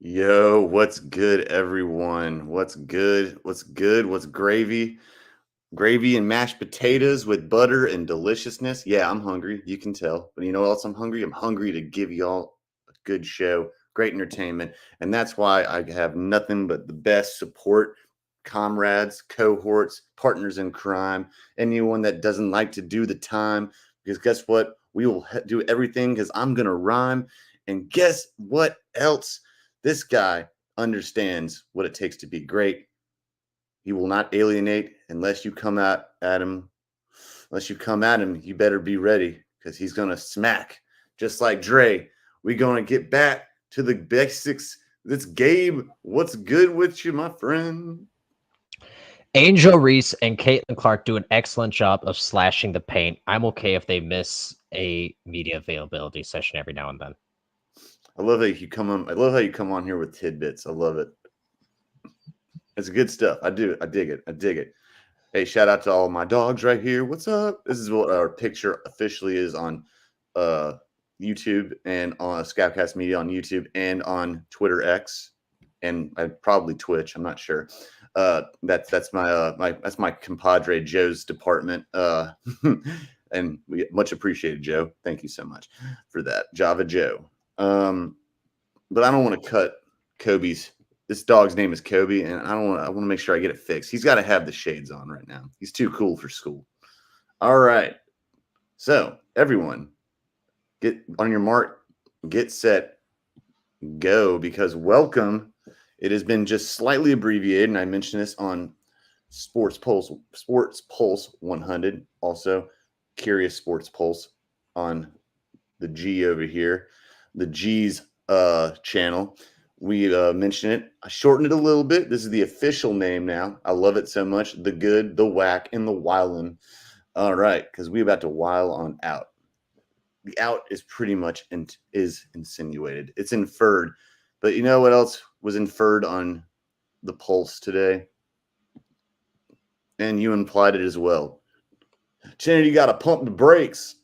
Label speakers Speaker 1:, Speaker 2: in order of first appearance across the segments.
Speaker 1: Yo, what's good, everyone? What's good? What's good? What's gravy? Gravy and mashed potatoes with butter and deliciousness. Yeah, I'm hungry. You can tell. But you know what else I'm hungry? I'm hungry to give y'all a good show, great entertainment. And that's why I have nothing but the best support, comrades, cohorts, partners in crime, anyone that doesn't like to do the time. Because guess what? We will do everything because I'm going to rhyme. And guess what else? This guy understands what it takes to be great. He will not alienate unless you come at him. Unless you come at him, you better be ready because he's going to smack. Just like Dre, we're going to get back to the basics. This Gabe, what's good with you, my friend?
Speaker 2: Angel Reese and Caitlin Clark do an excellent job of slashing the paint. I'm okay if they miss a media availability session every now and then.
Speaker 1: I love how you come on. I love how you come on here with tidbits. I love it. It's good stuff. I do. I dig it. I dig it. Hey, shout out to all my dogs right here. What's up? This is what our picture officially is on YouTube and on ScOutCast Media on YouTube and on Twitter X and probably Twitch. I'm not sure. That's my compadre Joe's department. And we much appreciated, Joe. Thank you so much for that, Java Joe. But I don't want to cut Kobe's. This dog's name is Kobe, and I want to make sure I get it fixed. He's got to have the shades on right now. He's too cool for school. All right. So everyone, get on your mark, get set, go, because welcome. It has been just slightly abbreviated, and I mentioned this on Sports Pulse 100. Also, Curious Sports Pulse on the G over here, the G's channel. We mentioned it. I shortened it a little bit. This is the official name now. I love it so much. The good, the whack, and the wildin'. All right, because we're about to while on out. The out is pretty much is insinuated. It's inferred. But you know what else was inferred on the Pulse today? And you implied it as well. Chennedy got to pump the brakes.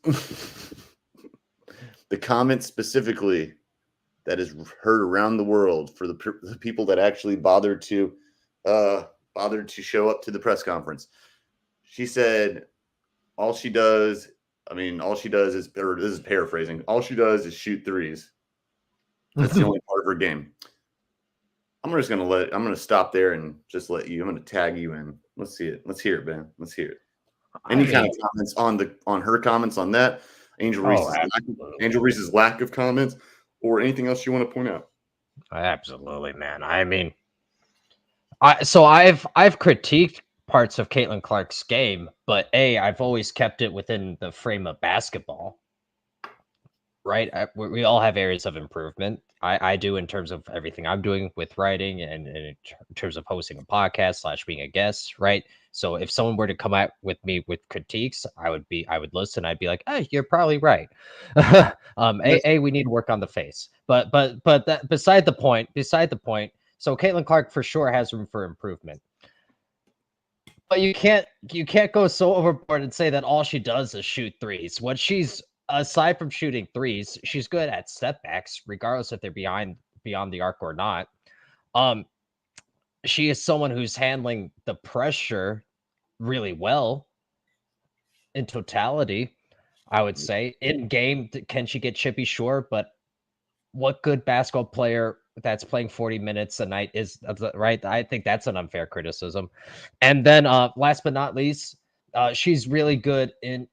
Speaker 1: The comment specifically that is heard around the world for the people that actually bothered to show up to the press conference. She said, all she does is, or this is paraphrasing, all she does is shoot threes. That's the only part of her game. I'm going to stop there and just let you, I'm going to tag you in. Let's see it. Let's hear it, Ben. Let's hear it. Any kind of comments on her comments on that? Angel Reese's lack of comments, or anything else you want to point out?
Speaker 2: Absolutely, man. I mean, I've critiqued parts of Caitlin Clark's game, but I've always kept it within the frame of basketball. Right? We all have areas of improvement. I do in terms of everything I'm doing with writing and in terms of hosting a podcast / being a guest, right? So if someone were to come out with me with critiques, I would listen. I'd be like, hey, you're probably right. We need to work on the face. But that beside the point. So Caitlin Clark for sure has room for improvement. But you can't go so overboard and say that all she does is shoot threes. What she's aside from shooting threes, she's good at step backs, regardless if they're beyond the arc or not. She is someone who's handling the pressure really well in totality, I would say. In game, can she get chippy? Sure, but what good basketball player that's playing 40 minutes a night is, right? I think that's an unfair criticism. And then last but not least, she's really good in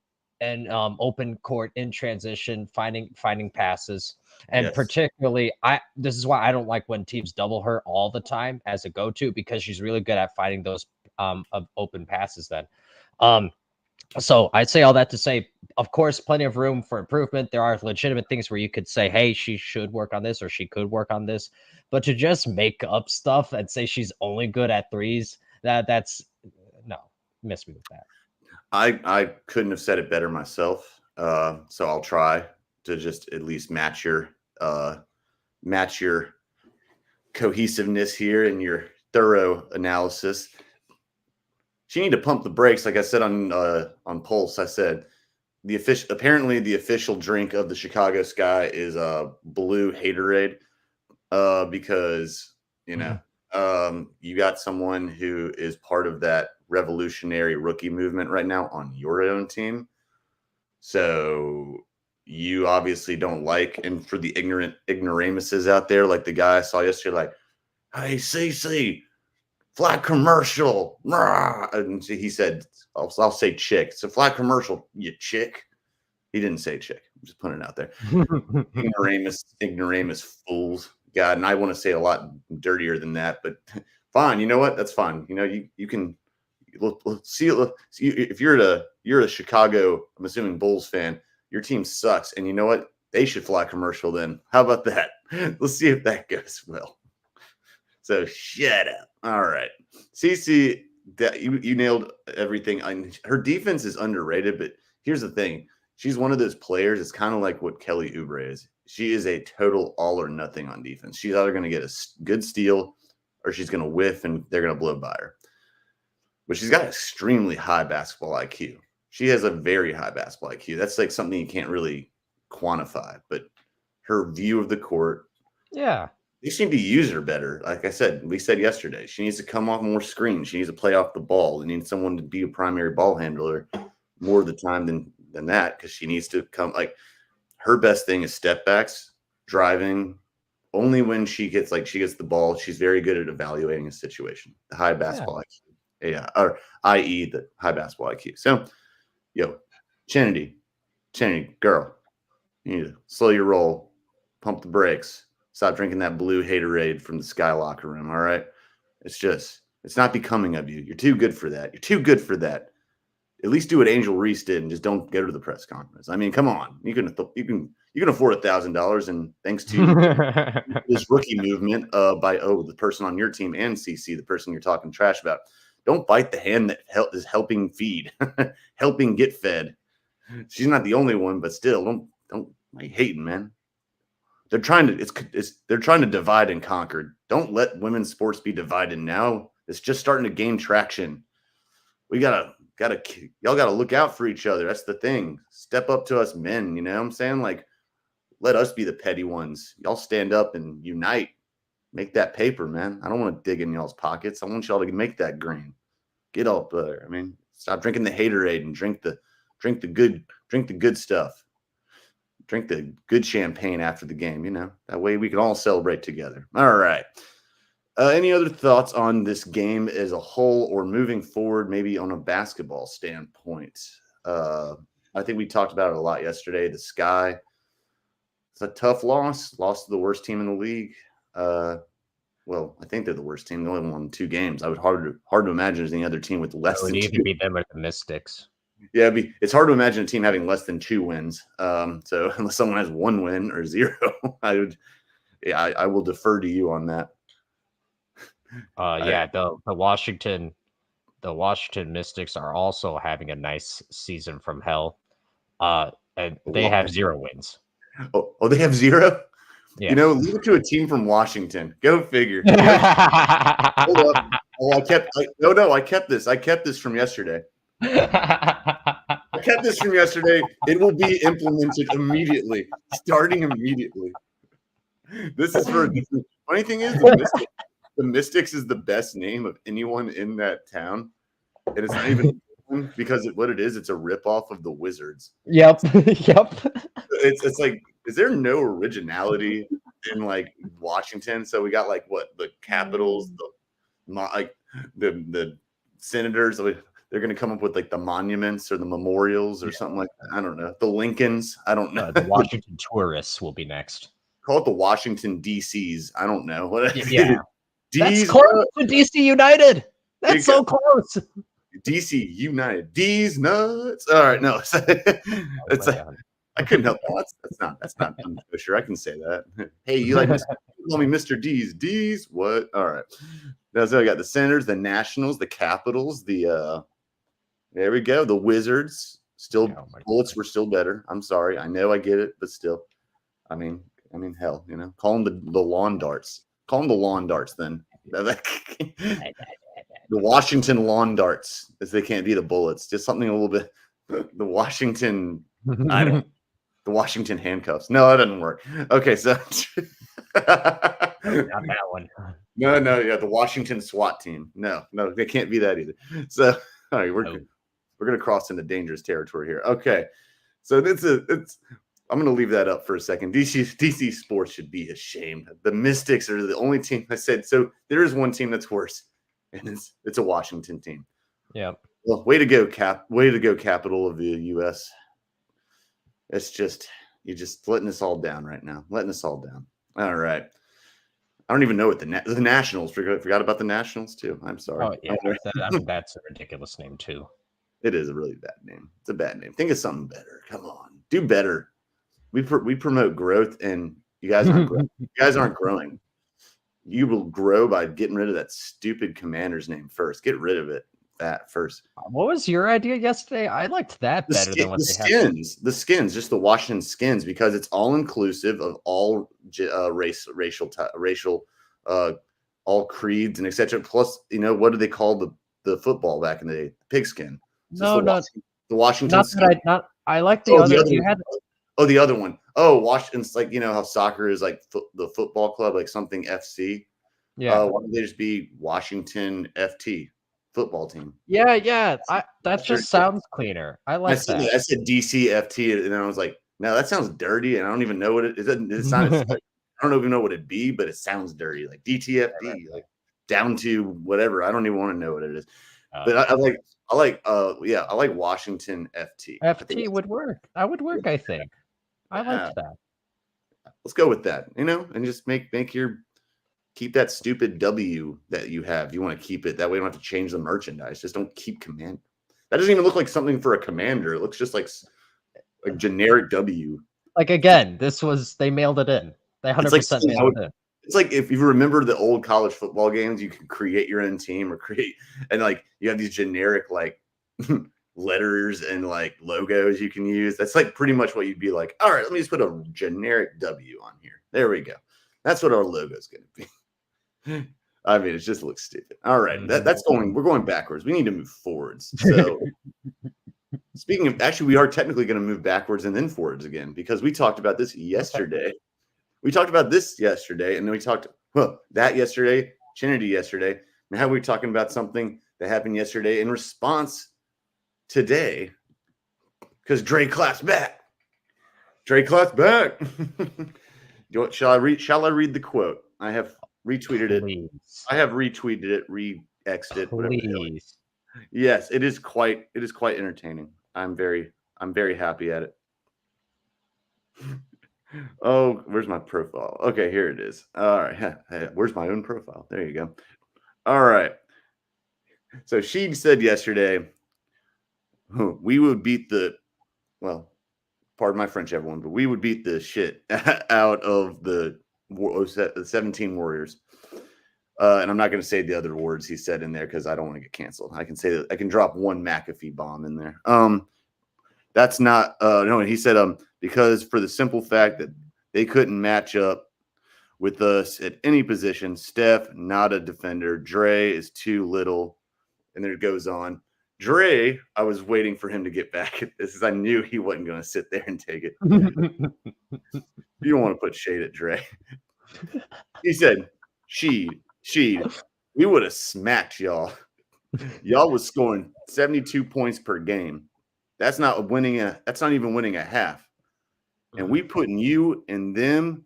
Speaker 2: open court in transition, finding passes. And yes, particularly, this is why I don't like when teams double her all the time as a go-to, because she's really good at finding those open passes then. So I'd say all that to say, of course, plenty of room for improvement. There are legitimate things where you could say, hey, she should work on this or she could work on this. But to just make up stuff and say she's only good at threes, that's no, miss me with that.
Speaker 1: I couldn't have said it better myself. So I'll try to just at least match your cohesiveness here and your thorough analysis. She need to pump the brakes, like I said on Pulse. I said apparently the official drink of the Chicago Sky is blue haterade, because you got someone who is part of that revolutionary rookie movement right now on your own team. So you obviously don't like, and for the ignoramuses out there, like the guy I saw yesterday, like, hey, CC, flat commercial. Rah! And he said, I'll say chick. It's a flat commercial, you chick. He didn't say chick. I'm just putting it out there. Ignoramus fools. God, and I want to say a lot dirtier than that, but fine. You know what? That's fine. You can see if you're a Chicago, I'm assuming Bulls fan, your team sucks, and you know what? They should fly commercial then. How about that? Let's see if that goes well. So shut up. All right, CC, that you nailed everything. Her defense is underrated, but here's the thing: she's one of those players. It's kind of like what Kelly Oubre is. She is a total all or nothing on defense. She's either going to get a good steal or she's going to whiff, and they're going to blow by her. But she's got extremely high basketball IQ. She has a very high basketball IQ. That's like something you can't really quantify, but her view of the court.
Speaker 2: Yeah.
Speaker 1: They seem to use her better. Like I said, we said yesterday, she needs to come off more screens. She needs to play off the ball. They need someone to be a primary ball handler more of the time than that, because she needs to come. Like, her best thing is step backs, driving. Only when she gets the ball, she's very good at evaluating a situation. The high basketball IQ. Yeah, or i.e. the high basketball IQ. So, Chennedy, girl, you need to slow your roll, pump the brakes, stop drinking that blue haterade from the Sky locker room. All right, it's not becoming of you. You're too good for that. At least do what Angel Reese did and just don't go to the press conference. I mean, come on, you can afford $1,000, and thanks to this rookie movement by the person on your team and CC, the person you're talking trash about. Don't bite the hand that is helping feed, helping get fed. She's not the only one, but still, don't like hating, man. They're trying to divide and conquer. Don't let women's sports be divided now. It's just starting to gain traction. We y'all gotta look out for each other. That's the thing. Step up to us men. You know what I'm saying? Like, let us be the petty ones. Y'all stand up and unite. Make that paper, man. I don't want to dig in y'all's pockets. I want y'all to make that green. Get up there. I mean, stop drinking the haterade and drink the good stuff. Drink the good champagne after the game. That way we can all celebrate together. All right. Any other thoughts on this game as a whole, or moving forward, maybe on a basketball standpoint? I think we talked about it a lot yesterday. The Sky, it's a tough loss. Lost to the worst team in the league. Well, I think they're the worst team. They only won 2 games. I would hard to imagine there's any other team with less than 2. It would
Speaker 2: either be them or the Mystics.
Speaker 1: Yeah, it's hard to imagine a team having less than 2 wins. So unless someone has 1 win or 0, I will defer to you on that.
Speaker 2: The Washington Mystics are also having a nice season from hell. And they have 0 wins.
Speaker 1: Oh, they have 0?
Speaker 2: Yeah.
Speaker 1: Leave it to a team from Washington. Go figure. Hold up. Oh, I kept this. I kept this from yesterday. It will be implemented immediately, starting immediately. This is for funny thing is the Mystics is the best name of anyone in that town, and it's not even because what it is, it's a ripoff of the Wizards.
Speaker 2: Yep.
Speaker 1: It's like, is there no originality in like Washington? So we got like the Capitals, the Senators. They're going to come up with like the monuments or the memorials or something like that. I don't know. The Lincolns. I don't know.
Speaker 2: The Washington Tourists will be next.
Speaker 1: Call it the Washington DCs. I don't know.
Speaker 2: Yeah. That's close to DC United. That's so close.
Speaker 1: DC United. D's nuts. All right, no, it's I couldn't help that. That's not. I'm so sure I can say that. Hey, you like call me Mr. D's? D's what? All right. Now so I got the Senators, the Nationals, the Capitals, the there we go. The Wizards. Still, Bullets were still better. I'm sorry. I know I get it, but still, I mean, hell, call them the lawn darts. Call them the lawn darts then. The Washington lawn darts, as they can't be the Bullets. Just something a little bit. The Washington. The Washington handcuffs. No, that doesn't work. Okay, so
Speaker 2: not that one.
Speaker 1: No, yeah, the Washington SWAT team. No, they can't be that either. So, all right, we're gonna cross into dangerous territory here. Okay, so I'm gonna leave that up for a second. DC sports should be ashamed. The Mystics are the only team I said. So there is one team that's worse, and it's a Washington team.
Speaker 2: Yeah.
Speaker 1: Well, way to go, capital of the U.S. It's just you're just letting us all down right now. Letting us all down. All right. I don't even know what the Nationals. Forgot about the Nationals too. I'm sorry.
Speaker 2: Oh yeah, that's a ridiculous name too.
Speaker 1: It is a really bad name. It's a bad name. Think of something better. Come on, do better. We promote growth, and you guys aren't growing. You guys aren't growing. You will grow by getting rid of that stupid Commander's name first. Get rid of it. That first.
Speaker 2: What was your idea yesterday? I liked that better than what they
Speaker 1: have. The skins, just the Washington skins, because it's all inclusive of all racial, all creeds and etc. Plus, what do they call the football back in the day? Pigskin.
Speaker 2: No,
Speaker 1: the Washington.
Speaker 2: I like the other. You had.
Speaker 1: Oh, the other one. Oh, Washington's like how soccer is like the football club, like something FC.
Speaker 2: Yeah.
Speaker 1: Why don't they just be Washington FT? Football team.
Speaker 2: Yeah. That just sounds cleaner. I like that.
Speaker 1: I said DCFT, and then I was like, no, that sounds dirty, and I don't even know what it is. It's not. I don't even know what it'd be, but it sounds dirty, like DTFD, like down to whatever. I don't even want to know what it is. But I like Washington FT.
Speaker 2: FT would work. That would work. I think. I like that.
Speaker 1: Let's go with that. And just make keep that stupid W that you have. You want to keep it that way. You don't have to change the merchandise. Just don't keep command. That doesn't even look like something for a commander. It looks just like a generic W.
Speaker 2: Like again, they mailed it in. They 100% mailed it in.
Speaker 1: It's like if you remember the old college football games, you can create your own team and like you have these generic like letters and like logos you can use. That's like pretty much what you'd be like. All right, let me just put a generic W on here. There we go. That's what our logo is going to be. I mean, it just looks stupid. All right, we're going backwards. We need to move forwards. So speaking of, actually, we are technically going to move backwards and then forwards again, because we talked about this yesterday. We talked about this yesterday, and then we talked that yesterday, Chennedy yesterday. Now we're talking about something that happened yesterday in response today, because Dre Class back. Shall I read the quote? I have retweeted it.
Speaker 2: Please.
Speaker 1: I have retweeted it, re-xed it.
Speaker 2: Please.
Speaker 1: Yes, it is quite entertaining. I'm very happy at it. Oh, where's my profile? Okay, here it is. All right. Where's my own profile? There you go. All right. So she said yesterday, we would beat pardon my French, everyone, but we would beat the shit out of the 17 Warriors. And I'm not going to say the other words he said in there because I don't want to get canceled. I can say that I can drop one McAfee bomb in there. That's not no. And he said because for the simple fact that they couldn't match up with us at any position. Steph, not a defender. Dre is too little. And then it goes on. Dre, I was waiting for him to get back at this, because I knew he wasn't going to sit there and take it. You don't want to put shade at Dre. He said, we would have smacked y'all. Y'all was scoring 72 points per game. That's not even winning a half. And we putting you and them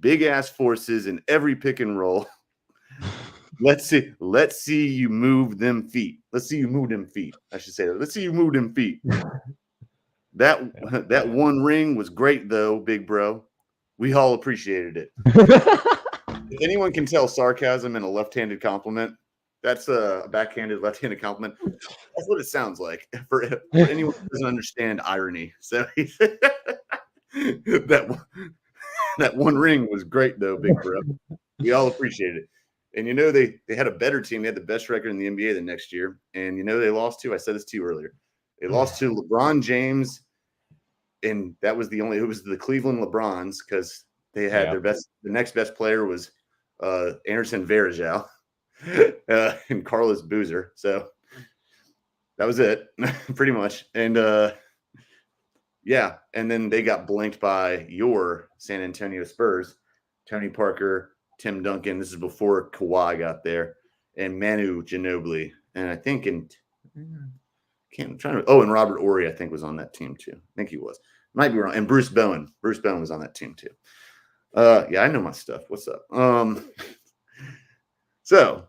Speaker 1: big ass forces in every pick and roll. Let's see you move them feet. Let's see you move them feet. I should say that. Let's see you move them feet. That one ring was great though, big bro. We all appreciated it. If anyone can tell sarcasm in a left-handed compliment, That's a backhanded, left-handed compliment. That's what it sounds like for anyone who doesn't understand irony. So that one ring was great, though, big bro. We all appreciate it. And they had a better team. They had the best record in the NBA the next year. And they lost to. I said this to you earlier. They lost to LeBron James, and that was it was the Cleveland LeBrons because they had their best. The next best player was Anderson Varejao and Carlos Boozer. So that was it, pretty much. And and then they got blanked by your San Antonio Spurs, Tony Parker, Tim Duncan. This is before Kawhi got there, and Manu Ginobili, and I think and Robert Horry, I think, was on that team too. I think he was. Might be wrong. And Bruce Bowen. Bruce Bowen was on that team too. Yeah, I know my stuff. What's up? So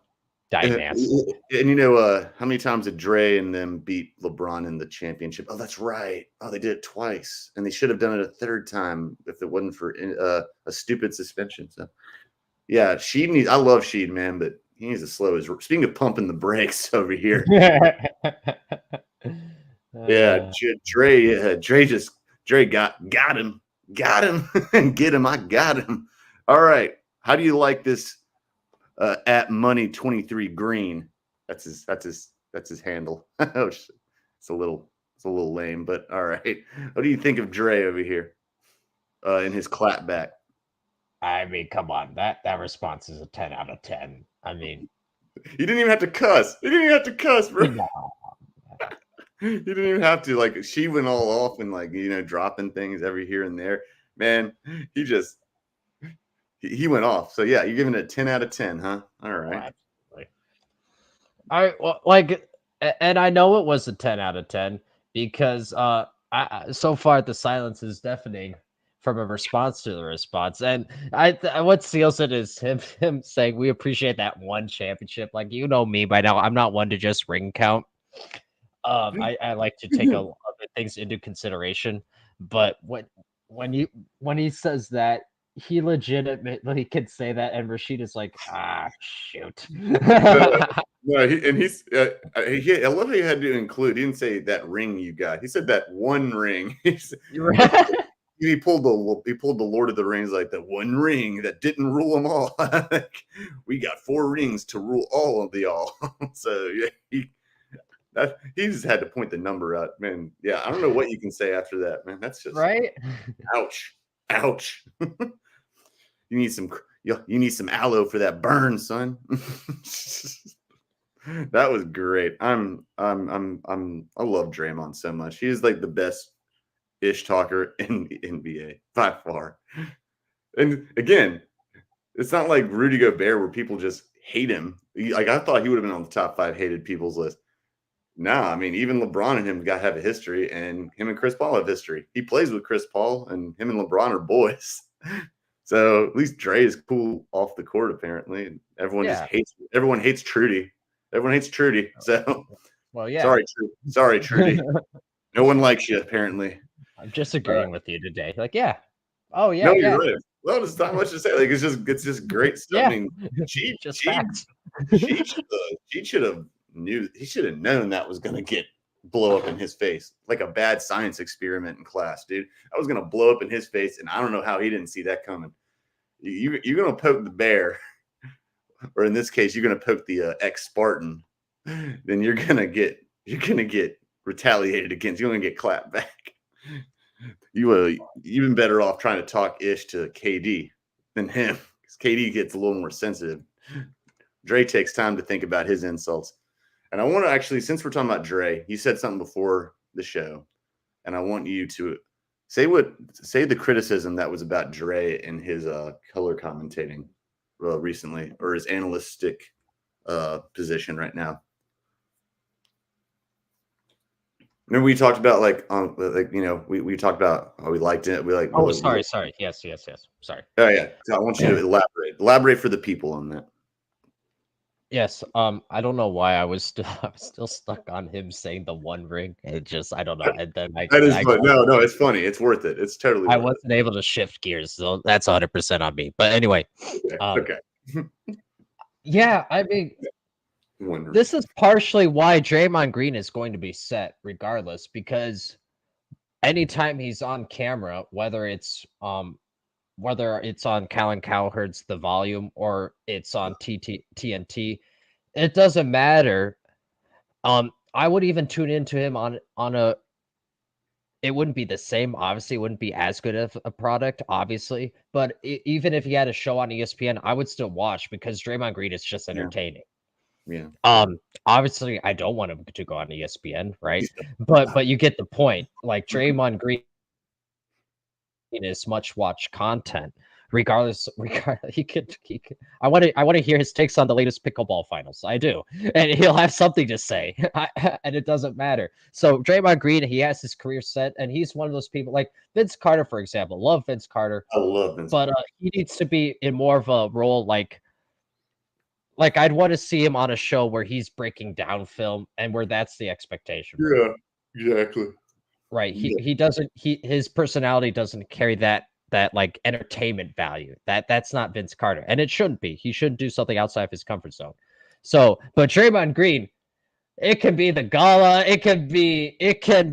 Speaker 2: Dynasty.
Speaker 1: And how many times did Dre and them beat LeBron in the championship? Oh, that's right. Oh, they did it twice, and they should have done it a third time if it wasn't for a stupid suspension. So, yeah, Sheed I love Sheed, man, but he needs to slow his. Speaking of pumping the brakes over here, yeah, Dre got him, and get him. I got him. All right, how do you like this? At Money23 Green, that's his handle. It's a little lame, but all right. What do you think of Dre over here in his clapback?
Speaker 2: I mean, come on, that response is a 10 out of 10. I mean,
Speaker 1: you didn't even have to cuss. Bro. No. You didn't even have to. Like, she went all off and dropping things every here and there. Man, he went off. So, yeah, you're giving it a 10 out of 10, huh? All right.
Speaker 2: And I know it was a 10 out of 10 because so far the silence is deafening from a response to the response. And what seals it is him saying, we appreciate that one championship. Like, you know me by now, I'm not one to just ring count. I like to take other things into consideration. But when he says that, he legitimately could say that, and Rashid is like, shoot.
Speaker 1: No, I love how you had to include. He didn't say that ring you got. He said that one ring. He pulled the Lord of the Rings, like the one ring that didn't rule them all. We got 4 rings to rule all of the all. So yeah, he just had to point the number out, man. Yeah, I don't know what you can say after that, man. That's just
Speaker 2: right.
Speaker 1: Ouch. You need some aloe for that burn, son. That was great. I love Draymond so much. He's like the best ish talker in the NBA by far. And again, it's not like Rudy Gobert where people just hate him. I thought he would have been on the top 5 hated people's list. Nah, I mean, even LeBron and him have a history, and him and Chris Paul have history. He plays with Chris Paul, and him and LeBron are boys. So at least Dre is cool off the court, apparently. And everyone hates Trudy. Everyone hates Trudy. So,
Speaker 2: well, yeah.
Speaker 1: Sorry, Trudy. No one likes you, apparently.
Speaker 2: I'm just agreeing with you today. Like, yeah. Oh, yeah.
Speaker 1: No,
Speaker 2: yeah.
Speaker 1: you're right. Well, there's not much to say. Like, it's just great stuff.
Speaker 2: Yeah.
Speaker 1: I mean, she should have known that was going to blow up in his face, like a bad science experiment in class, dude. I was going to blow up in his face, and I don't know how he didn't see that coming. You're going to poke the bear, or in this case, you're going to poke the ex-Spartan. Then you're going to get retaliated against. You're going to get clapped back. You've been better off trying to talk ish to KD than him, because KD gets a little more sensitive. Dre takes time to think about his insults. And I want to actually, since we're talking about Dre, you said something before the show, and I want you to say the criticism that was about Dre and his color commentating recently, or his analytic position right now. Remember we talked about we talked about how we liked it.
Speaker 2: Sorry. Yes. Sorry.
Speaker 1: Oh yeah. So I want you to elaborate for the people on that.
Speaker 2: Yes. I don't know why I was still stuck on him saying the one ring. It just, I don't know. And then
Speaker 1: no, it's funny. It's worth it. It's totally.
Speaker 2: I wasn't able to shift gears, so that's 100% on me. But anyway,
Speaker 1: okay.
Speaker 2: Yeah, I mean, This is partially why Draymond Green is going to be set regardless, because anytime he's on camera, whether it's on Colin Cowherd's The Volume or it's on TNT, it doesn't matter. I would even tune into him on a. It wouldn't be the same, obviously. It wouldn't be as good of a product, obviously. But even if he had a show on ESPN, I would still watch because Draymond Green is just entertaining.
Speaker 1: Yeah.
Speaker 2: Obviously, I don't want him to go on ESPN, right? But you get the point. Like Draymond Green is much watch content. Regardless, he could. I want to hear his takes on the latest pickleball finals. I do, and he'll have something to say, and it doesn't matter. So Draymond Green, he has his career set, and he's one of those people like Vince Carter, for example. Love Vince Carter.
Speaker 1: I love Vince,
Speaker 2: but he needs to be in more of a role like I'd want to see him on a show where he's breaking down film and where that's the expectation.
Speaker 1: Yeah, exactly.
Speaker 2: Right. He doesn't. His personality doesn't carry that like entertainment value. That's not Vince Carter, and it shouldn't be. He shouldn't do something outside of his comfort zone. So, but Draymond Green, it can be the gala, it can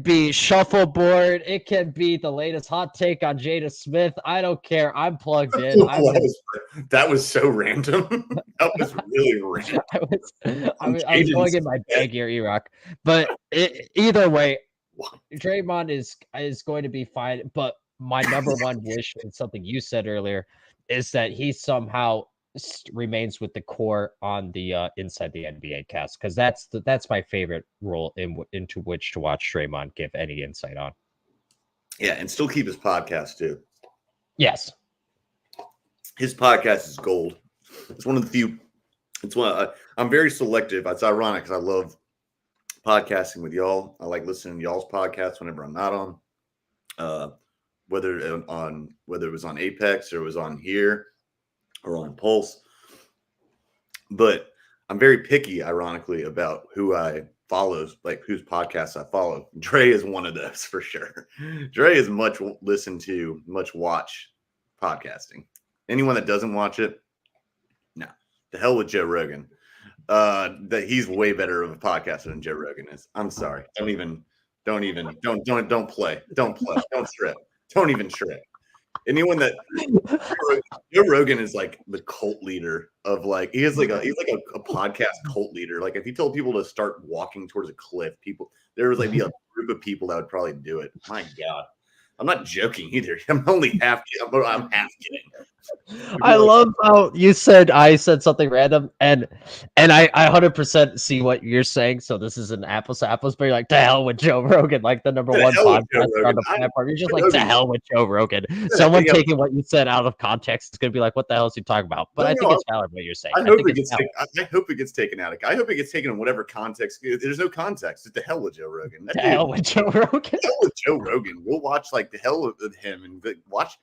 Speaker 2: be shuffleboard, it can be the latest hot take on Jada Smith. I don't care. I'm plugged in.
Speaker 1: That was so random. That was really random.
Speaker 2: I was going in my bag here, E-Rock. But either way, Draymond is going to be fine. But my number one wish, and something you said earlier, is that he somehow remains with the core on the Inside the NBA cast, because that's my favorite role into which to watch Draymond give any insight on.
Speaker 1: Yeah, and still keep his podcast too.
Speaker 2: Yes,
Speaker 1: his podcast is gold. It's one of the few. It's one. I'm very selective. It's ironic because I love podcasting with y'all. I like listening to y'all's podcasts whenever I'm not on. Whether it was on Apex or it was on here or on Pulse. But I'm very picky, ironically, about who I follow, like whose podcasts I follow. Dre is one of those for sure. Dre is much listened to, much watch podcasting. Anyone that doesn't watch it, no. The hell with Joe Rogan. That he's way better of a podcaster than Joe Rogan is. I'm sorry. Don't play. Don't trip. Don't even trip. Anyone that Joe Rogan is like the cult leader of like he's like a podcast cult leader. Like if he told people to start walking towards a cliff, there was like be a group of people that would probably do it. My God. I'm not joking either. I'm half kidding.
Speaker 2: I love how you said I said something random, and I 100% see what you're saying. So this is an apples to apples, but you're like, to hell with Joe Rogan, like the number one podcast on the platform. You're just like, to hell with Joe Rogan. Someone taking what you said out of context is gonna be like, what the hell is he talking about? But I think it's valid what you're saying.
Speaker 1: I hope it gets taken out. I hope it gets taken in whatever context. There's no context. It's the hell with Joe Rogan.
Speaker 2: To hell with Joe Rogan.
Speaker 1: The hell with Joe Rogan. We'll watch like the hell with him and watch.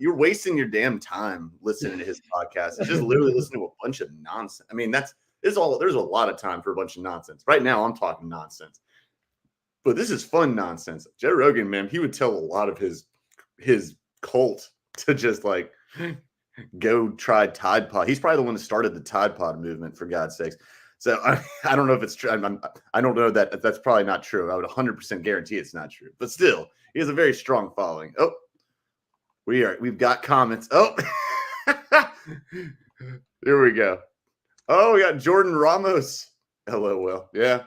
Speaker 1: You're wasting your damn time listening to his podcast. It's just literally listening to a bunch of nonsense. I mean, there's a lot of time for a bunch of nonsense. Right now, I'm talking nonsense. But this is fun nonsense. Joe Rogan, man, he would tell a lot of his cult to just like go try Tide Pod. He's probably the one that started the Tide Pod movement, for God's sakes. So I don't know if it's true. I don't know that's probably not true. I would 100% guarantee it's not true. But still, he has a very strong following. Oh, we've got comments. Oh, here we go. Oh, we got Jordan Ramos. Hello, Will. Yeah.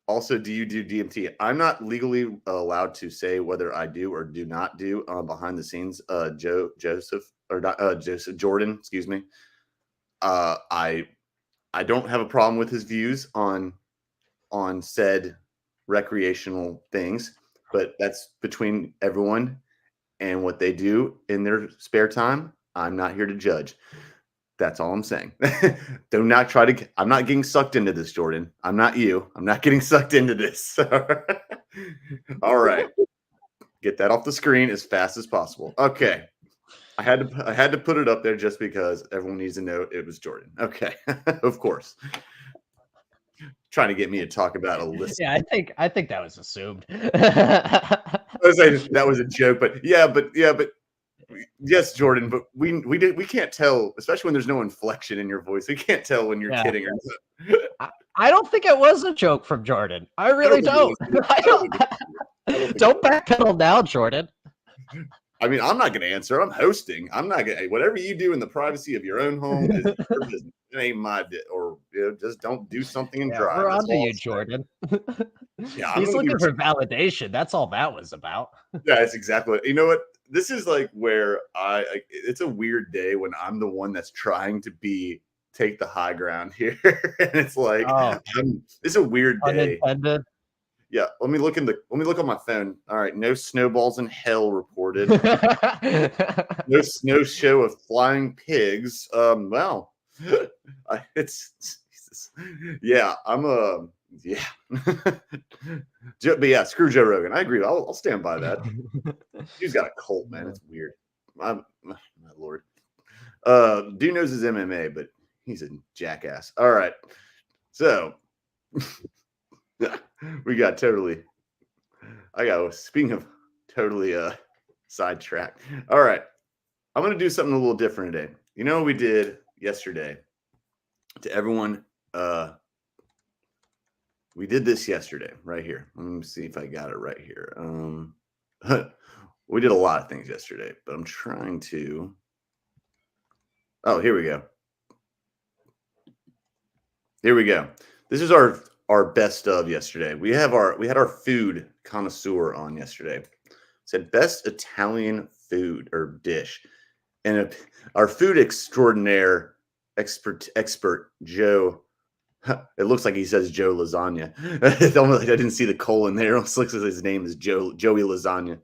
Speaker 1: Also, do you do DMT? I'm not legally allowed to say whether I do or do not do behind the scenes. Jordan, excuse me. I don't have a problem with his views on said recreational things, but that's between everyone and what they do in their spare time. I'm not here to judge. That's all I'm saying. Do not try to. I'm not getting sucked into this, Jordan. I'm not you. I'm not getting sucked into this. All right. Get that off the screen as fast as possible. Okay. I had to put it up there just because everyone needs to know it was Jordan. Okay. Of course. Trying to get me to talk about a list.
Speaker 2: Yeah, I think that was assumed.
Speaker 1: I was saying that was a joke, but yes, Jordan, but we can't tell, especially when there's no inflection in your voice. We can't tell when you're kidding or not.
Speaker 2: I don't think it was a joke from Jordan. I really don't. I don't. Don't backpedal now, Jordan.
Speaker 1: I mean, I'm not going to answer. I'm hosting. I'm not going to. Whatever you do in the privacy of your own home is your business. It ain't my or just don't do something and drive.
Speaker 2: We're on to you, Jordan.
Speaker 1: Yeah,
Speaker 2: he's looking for validation. That's all that was about.
Speaker 1: Yeah, it's exactly. You know what? This is like where it's a weird day when I'm the one that's trying to take the high ground here, and it's like it's a weird day.
Speaker 2: Unintended.
Speaker 1: Yeah, let me look on my phone. All right, no snowballs in hell reported. no show of flying pigs. Well, it's yeah. I'm yeah. But yeah, screw Joe Rogan. I agree. I'll stand by that. He's got a cult, man. It's weird. My lord. Dude knows his MMA, but he's a jackass. All right, so. We got totally. Speaking of totally sidetracked. All right. I'm gonna do something a little different today. You know what we did yesterday? To everyone, we did this yesterday, right here. Let me see if I got it right here. We did a lot of things yesterday, but I'm trying to. Oh, here we go. Here we go. This is our best of yesterday. We had our food connoisseur on yesterday. It said best Italian food or dish, and our food extraordinaire expert Joe. It looks like he says Joe Lasagna. It's almost like I didn't see the colon there. It almost looks like his name is Joey Lasagna.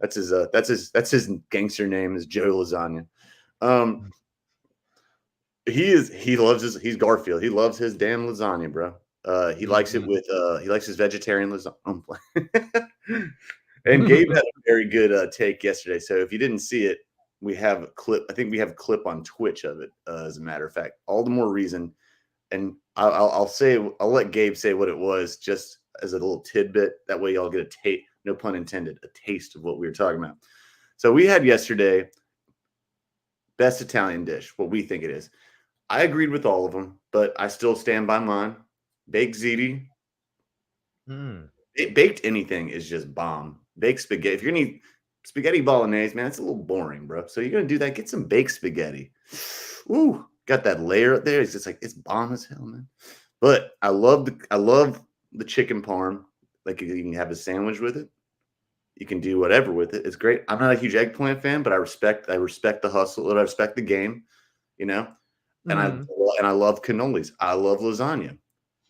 Speaker 1: That's his gangster name is Joe Lasagna. He's Garfield. He loves his damn lasagna, bro. He likes it with he likes his vegetarian lasagna. And Gabe had a very good take yesterday. So if you didn't see it, we have a clip. I think we have a clip on Twitch of it. As a matter of fact, all the more reason. And I'll let Gabe say what it was, just as a little tidbit. That way, y'all get a taste. No pun intended. A taste of what we were talking about. So we had yesterday best Italian dish. What we think it is. I agreed with all of them, but I still stand by mine. Baked ziti. Baked anything is just bomb. Baked spaghetti. If you're gonna eat spaghetti bolognese, man, it's a little boring, bro. So you're gonna do that. Get some baked spaghetti. Ooh, got that layer up there. It's just like it's bomb as hell, man. But I love the chicken parm. Like you can have a sandwich with it. You can do whatever with it. It's great. I'm not a huge eggplant fan, but I respect the hustle. I respect the game. You know. And I love cannolis. I love lasagna.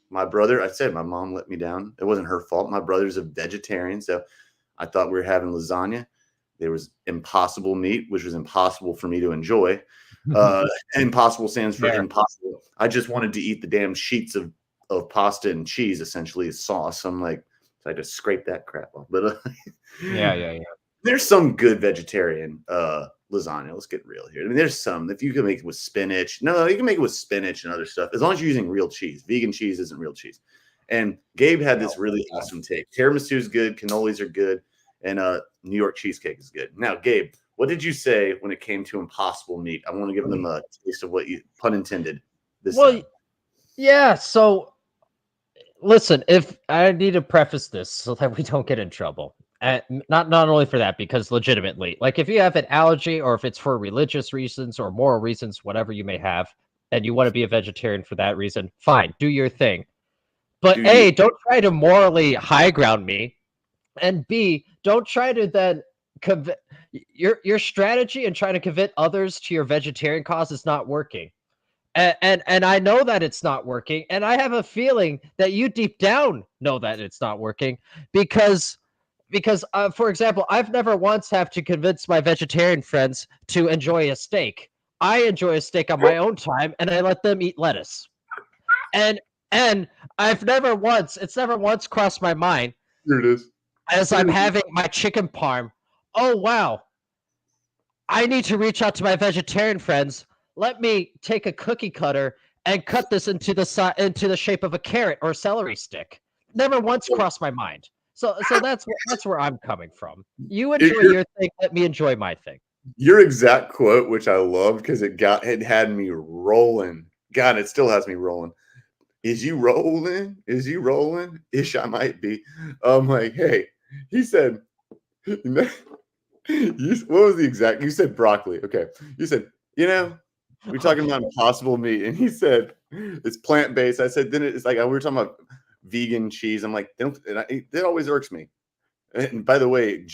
Speaker 1: My brother, I said my mom let me down. It wasn't her fault. My brother's a vegetarian, so I thought we were having lasagna. There was impossible meat, which was impossible for me to enjoy. Impossible stands for impossible. I just wanted to eat the damn sheets of pasta and cheese, essentially as sauce. I'm like, so I just scraped that crap off. But
Speaker 2: yeah.
Speaker 1: There's some good vegetarian lasagna. Let's get real here. I mean, there's some. If you can make it with spinach, no, you can make it with spinach and other stuff as long as you're using real cheese. Vegan cheese isn't real cheese. And Gabe had this really awesome take. Tiramisu is good, cannolis are good, and New York cheesecake is good. Now, Gabe, what did you say when it came to impossible meat? I want to give them a taste of what you, pun intended.
Speaker 2: Yeah. So, listen, if I need to preface this so that we don't get in trouble. Not only for that, because legitimately, like if you have an allergy or if it's for religious reasons or moral reasons, whatever you may have, and you want to be a vegetarian for that reason, fine, do your thing. But A, don't try to morally high ground me. And B, don't try to then your strategy and trying to convince others to your vegetarian cause is not working. And I know that it's not working. And I have a feeling that you deep down know that it's not working because for example, I've never once have to convince my vegetarian friends to enjoy a steak. I enjoy a steak on my own time, and I let them eat lettuce. And it's never once crossed my mind.
Speaker 1: Here it is.
Speaker 2: As I'm having my chicken parm. Oh wow! I need to reach out to my vegetarian friends. Let me take a cookie cutter and cut this into the shape of a carrot or celery stick. Never once crossed my mind. So that's where I'm coming from. You enjoy your thing, let me enjoy my thing.
Speaker 1: Your exact quote, which I loved because it had me rolling. God, it still has me rolling. Is you rolling? Is you rolling? Ish, I might be. I'm like, hey, he said, what was the exact? You said broccoli. Okay. You said, we're talking about impossible meat. And he said, it's plant based. I said, then it's like, we were talking about vegan cheese. I'm like, that always irks me. And by the way,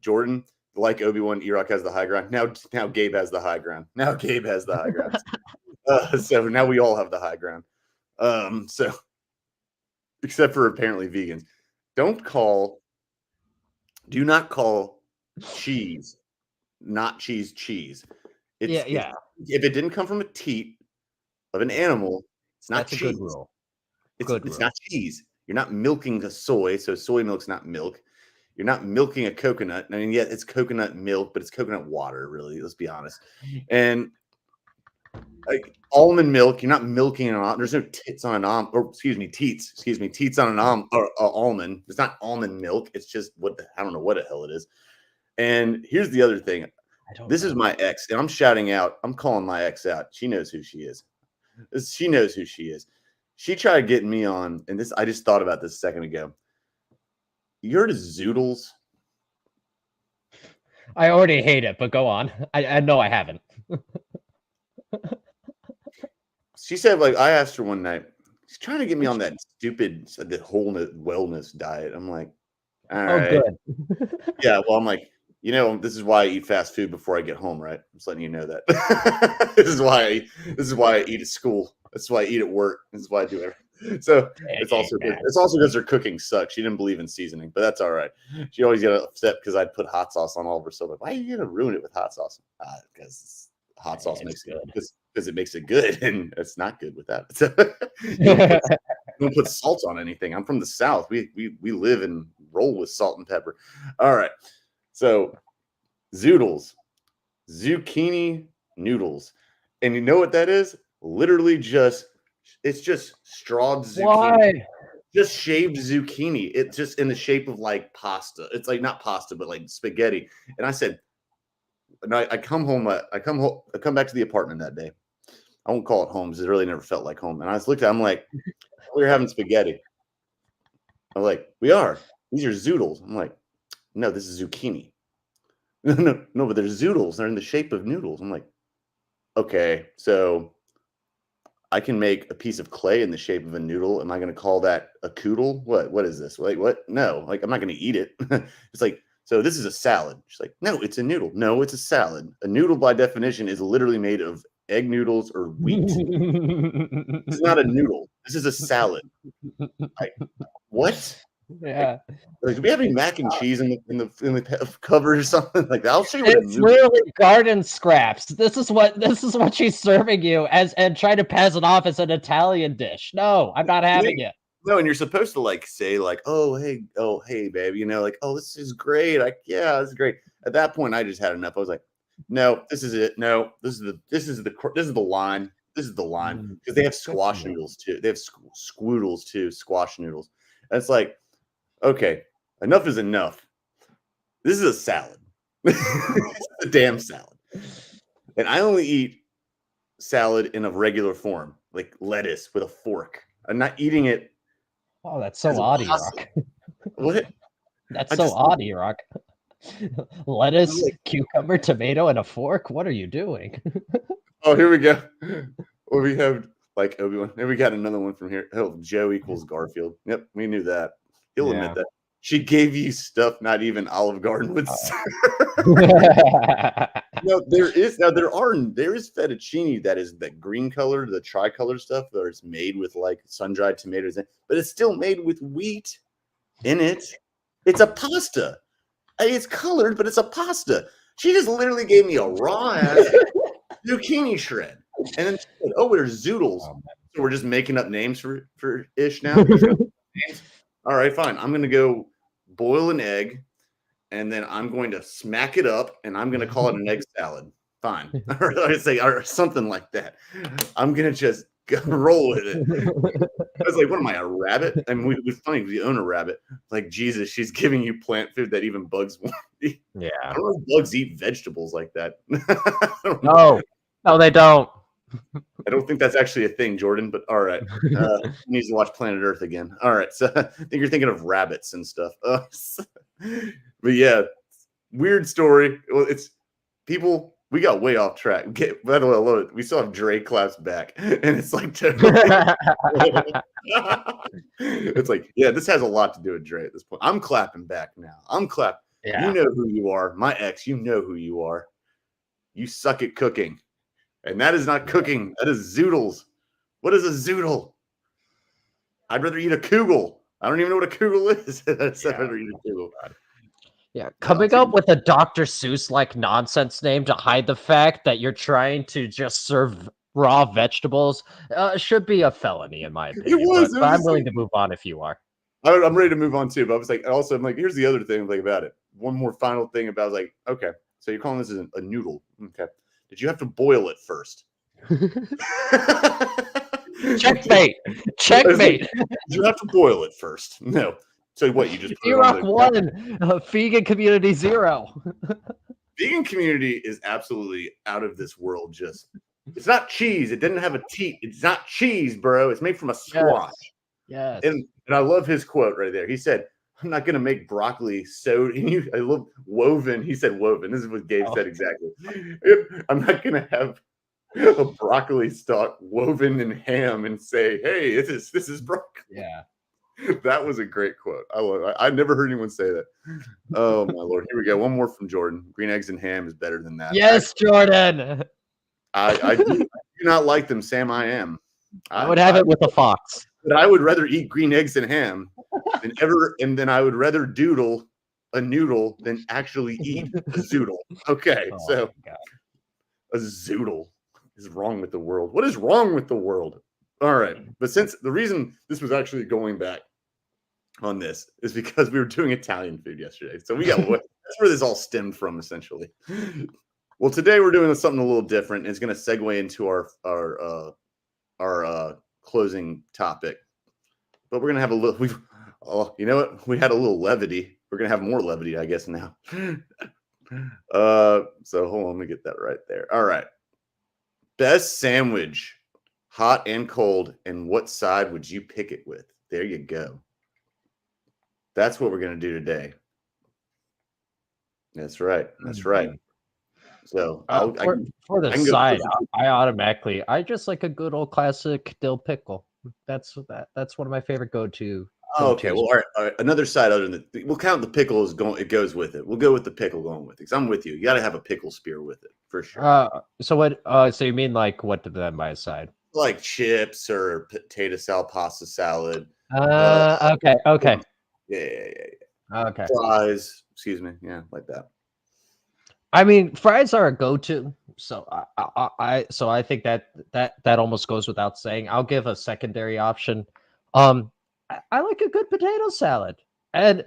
Speaker 1: Jordan, like Obi-Wan, Ewok has the high ground. Now Gabe has the high ground. Now Gabe has the high ground. So now we all have the high ground. So except for apparently vegans, do not call cheese, not cheese. If it didn't come from a teat of an animal, it's not
Speaker 2: That's
Speaker 1: cheese.
Speaker 2: A good rule.
Speaker 1: It's not cheese. You're not milking the soy, so soy milk's not milk. You're not milking a coconut. I mean, yeah, it's coconut milk, but it's coconut water, really. Let's be honest. And like almond milk, you're not milking an almond. There's no tits on an almond, or teats on an almond. It's not almond milk. It's just I don't know what the hell it is. And here's the other thing. This is my ex, and I'm shouting out. I'm calling my ex out. She knows who she is. She knows who she is. She tried getting me on, and I just thought about this a second ago. You heard of zoodles?
Speaker 2: I already hate it, but go on. I know I haven't.
Speaker 1: She said, like, I asked her one night, she's trying to get me on that stupid, the whole wellness diet. I'm like, all right.
Speaker 2: Good.
Speaker 1: Yeah, well, I'm like, this is why I eat fast food before I get home, right? I'm just letting you know that. This is why I eat at school. That's why I eat at work. This is why I do everything. So it's also good. It's also because her cooking sucks. She didn't believe in seasoning, but that's all right. She always got upset because I'd put hot sauce on all of her stuff. Like, why are you gonna ruin it with hot sauce? Because hot sauce makes it good. Because it makes it good, and it's not good with that. So, don't put salt on anything. I'm from the South. We live and roll with salt and pepper. All right. So zoodles, zucchini noodles, and you know what that is? Literally it's just strawed zucchini.
Speaker 2: Why?
Speaker 1: Just shaved zucchini. It's just in the shape of like pasta. It's like not pasta, but like spaghetti. And I said, and I come back to the apartment that day. I won't call it home because it really never felt like home. And I looked at it, I'm like, we're having spaghetti. I'm like, we are. These are zoodles. I'm like, no, this is zucchini. No, but they're zoodles. They're in the shape of noodles. I'm like, okay, so I can make a piece of clay in the shape of a noodle. Am I going to call that a koodle? What is this? Like, what? No, like, I'm not going to eat it. It's like, so this is a salad. She's like, no, it's a noodle. No, it's a salad. A noodle by definition is literally made of egg noodles or wheat. This is not a noodle. This is a salad. What?
Speaker 2: Yeah.
Speaker 1: Like, do we have any mac and cheese in the cover or something like that? I'll show you what
Speaker 2: it's really garden scraps. This is what she's serving you and trying to pass it off as an Italian dish. No, I'm not having it.
Speaker 1: No, and you're supposed to like say like, oh hey, babe, like, oh, this is great. Like, yeah, this is great. At that point, I just had enough. I was like, no, this is it. No, this is the line. This is the line because they have squash noodles too. They have squoodles too, squash noodles. And it's like, okay, enough is enough. This is a salad. It's a damn salad. And I only eat salad in a regular form, like lettuce with a fork. I'm not eating it.
Speaker 2: Oh, that's so odd, Rock.
Speaker 1: What?
Speaker 2: That's so odd, Rock. Lettuce, cucumber, tomato, and a fork? What are you doing?
Speaker 1: Oh, here we go. Well, we have like Obi-Wan. And we got another one from here. Oh, Joe equals Garfield. Yep, we knew that. He'll admit that. She gave you stuff not even Olive Garden would serve. No, there is fettuccine that is that green color, the tricolor stuff that is made with like sun-dried tomatoes, but it's still made with wheat in it. It's a pasta. It's colored, but it's a pasta. She just literally gave me a raw ass zucchini shred, and then she said, "Oh, there's zoodles." So we're just making up names for ish now. All right, fine. I'm gonna go boil an egg, and then I'm going to smack it up, and I'm going to call it an egg salad. Fine. or something like that. I'm going to just roll with it. I was like, what am I, a rabbit? I mean, it was funny. We own a rabbit. Like, Jesus, she's giving you plant food that even bugs won't eat.
Speaker 2: Yeah.
Speaker 1: I don't know if bugs eat vegetables like that.
Speaker 2: No, they don't.
Speaker 1: I don't think that's actually a thing, Jordan, but all right. He needs to watch Planet Earth again. All right. So I think you're thinking of rabbits and stuff. But yeah, weird story. Well, it's people. We got way off track. By the way, I love it. We still have Dre claps back, and it's like totally. It's like, yeah, this has a lot to do with Dre at this point. I'm clapping back now. I'm clapping.
Speaker 2: Yeah.
Speaker 1: You know who you are. My ex, you know who you are. You suck at cooking. And that is not cooking. That is zoodles. What is a zoodle? I'd rather eat a kugel. I don't even know what a kugel is. I'd rather eat a kugel.
Speaker 2: Yeah, coming up with a Dr. Seuss-like nonsense name to hide the fact that you're trying to just serve raw vegetables should be a felony, in my opinion. But I'm willing to move on if you are.
Speaker 1: I'm ready to move on too. But I was like, also, I'm like, here's the other thing about it. One more final thing about it. I was like, okay, so you're calling this a noodle. Okay. Did you have to boil it first?
Speaker 2: Checkmate. Checkmate.
Speaker 1: Did you have to boil it first? No. So what, you just put
Speaker 2: Iraq 1, vegan community 0.
Speaker 1: Vegan community is absolutely out of this world. Just it's not cheese. It didn't have a teat. It's not cheese, bro. It's made from a squash.
Speaker 2: Yes.
Speaker 1: And I love his quote right there. He said, I'm not going to make broccoli so I love woven. He said woven. This is what Gabe said exactly. I'm not going to have a broccoli stalk woven in ham and say, hey, this is broccoli.
Speaker 2: Yeah.
Speaker 1: That was a great quote. I've never heard anyone say that. Oh, my Lord. Here we go. One more from Jordan. Green eggs and ham is better than that.
Speaker 2: Yes, Jordan.
Speaker 1: I do not like them, Sam. I am.
Speaker 2: I would have it with a fox.
Speaker 1: But I would rather eat green eggs and ham than ever, and then I would rather doodle a noodle than actually eat a zoodle. Okay, so a zoodle is wrong with the world. What is wrong with the world? All right, but since the reason this was actually going back on this is because we were doing Italian food yesterday, so we got that's where this all stemmed from, essentially. Well, today we're doing something a little different. It's going to segue into our closing topic, but we're gonna have a little. You know what? We had a little levity. We're gonna have more levity, I guess now. So hold on, let me get that right there. All right, best sandwich, hot and cold, and what side would you pick it with? There you go. That's what we're gonna do today. That's right. That's right. So
Speaker 2: for the side, I just like a good old classic dill pickle. That's one of my favorite go-to.
Speaker 1: Okay, well, all right. Another side other than we'll count the pickle as going. It goes with it. We'll go with the pickle going with it. Because I'm with you. You got to have a pickle spear with it for sure.
Speaker 2: So what? So you mean like what to then by side?
Speaker 1: Like chips or potato salad, pasta salad.
Speaker 2: Okay.
Speaker 1: Yeah.
Speaker 2: Okay.
Speaker 1: Fries. Excuse me. Yeah, like that.
Speaker 2: I mean, fries are a go-to, so I think that almost goes without saying. I'll give a secondary option. I like a good potato salad, and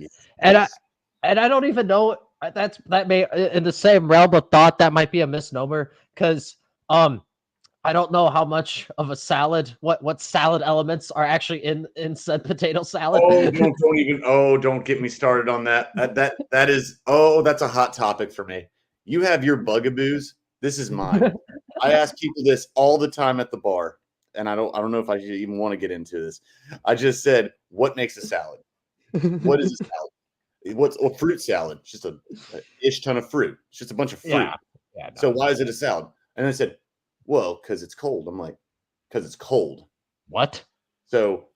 Speaker 2: I don't even know that may in the same realm of thought that might be a misnomer because I don't know how much of a salad what salad elements are actually in said potato salad.
Speaker 1: Oh, don't get me started on that. That is that's a hot topic for me. You have your bugaboos. This is mine. I ask people this all the time at the bar, and I don't know if I even want to get into this. I just said, what makes a salad? What is a salad? What's a fruit salad? It's just a ish ton of fruit. It's just a bunch of fruit.
Speaker 2: Yeah. No.
Speaker 1: So why is it a salad? And I said, well, because it's cold. I'm like, because it's cold.
Speaker 2: What?
Speaker 1: So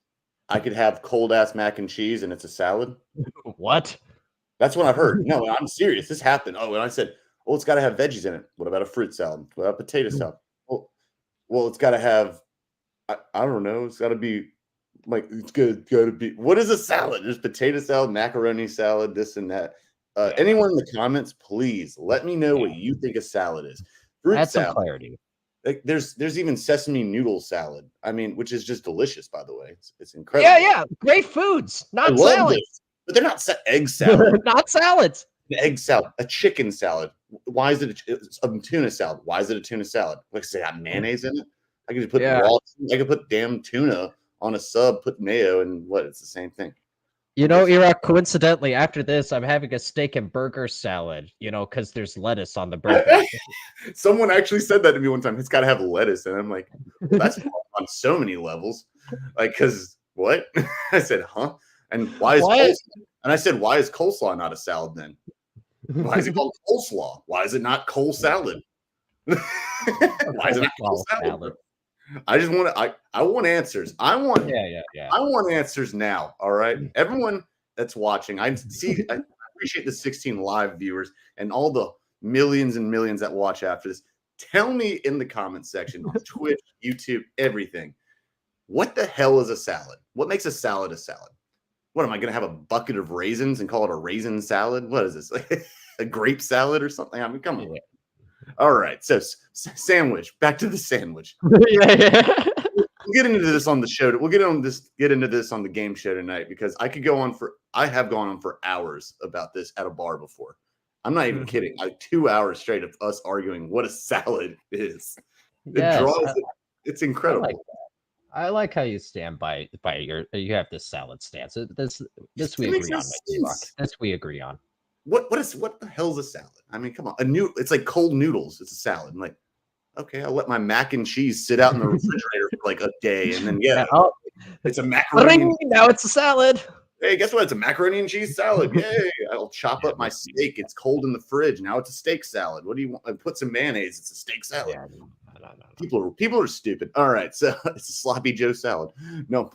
Speaker 1: I could have cold ass mac and cheese, and it's a salad.
Speaker 2: What?
Speaker 1: That's what I've heard. No, I'm serious. This happened. Oh, and I said, well, it's got to have veggies in it. What about a fruit salad? What about potato salad? Well, it's got to have, I don't know. It's got to be like, it's got to be, what is a salad? There's potato salad, macaroni salad, this and that. Anyone in the comments, please let me know what you think a salad is. Fruit
Speaker 2: Add some
Speaker 1: salad.
Speaker 2: clarity.
Speaker 1: Like there's even sesame noodle salad. I mean, which is just delicious, by the way. It's incredible.
Speaker 2: Yeah. Great foods, not salads.
Speaker 1: But they're not egg salad.
Speaker 2: Not salads.
Speaker 1: An egg salad, a chicken salad. Why is it a tuna salad? Why is it a tuna salad? Like, say, got mayonnaise in it? I could just put I could put damn tuna on a sub, put mayo, and what? It's the same thing.
Speaker 2: You know, Iraq, coincidentally, after this, I'm having a steak and burger salad, because there's lettuce on the burger.
Speaker 1: Someone actually said that to me one time. It's got to have lettuce. And I'm like, well, that's on so many levels. Like, because what? I said, huh? And why is coleslaw? And I said, why is coleslaw not a salad then? Why is it called coleslaw? Why is it not coal salad? Why is it not coal salad? I just want to. I want answers. I want answers now. All right, everyone that's watching. I appreciate the 16 live viewers and all the millions and millions that watch after this. Tell me in the comments section on Twitch, YouTube, everything. What the hell is a salad? What makes a salad a salad? What am I going to have a bucket of raisins and call it a raisin salad? What is this? A grape salad or something? I mean, come on. All right, so sandwich. Back to the sandwich. We'll get into this on the show. We'll get into this on the game show tonight because I have gone on for hours about this at a bar before. I'm not even kidding. Like 2 hours straight of us arguing what a salad is. It's incredible.
Speaker 2: I like how you stand by you have this salad stance. This we agree on. This we agree on.
Speaker 1: What the hell's a salad? I mean, come on. It's like cold noodles. It's a salad. I'm like, okay, I'll let my mac and cheese sit out in the refrigerator for like a day, and then it's a macaroni.
Speaker 2: Now it's a salad.
Speaker 1: Hey, guess what? It's a macaroni and cheese salad. Yay! I'll chop up my steak. It's cold in the fridge. Now it's a steak salad. What do you want? I put some mayonnaise. It's a steak salad. Yeah, no. People are stupid. All right, so it's a sloppy Joe salad. No.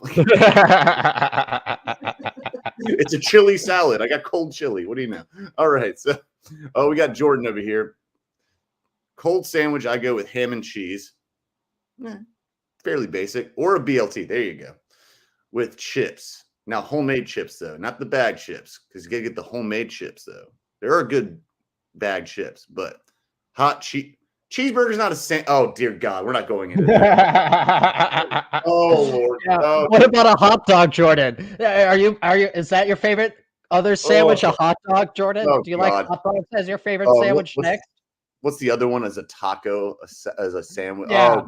Speaker 1: It's a chili salad. I got cold chili. What do you know? All right. So, we got Jordan over here. Cold sandwich. I go with ham and cheese. Fairly basic. Or a BLT. There you go. With chips. Now, homemade chips, though. Not the bag chips. Because you got to get the homemade chips, though. There are good bag chips. But hot cheeseburger's not a sandwich. Oh, dear God. We're not going into that. Oh, Lord.
Speaker 2: Yeah. Oh, what about a hot dog, Jordan? Is that your favorite other sandwich, a hot dog, Jordan? Do you like hot dogs as your favorite sandwich next?
Speaker 1: What's the other one as a taco, as a sandwich? Yeah.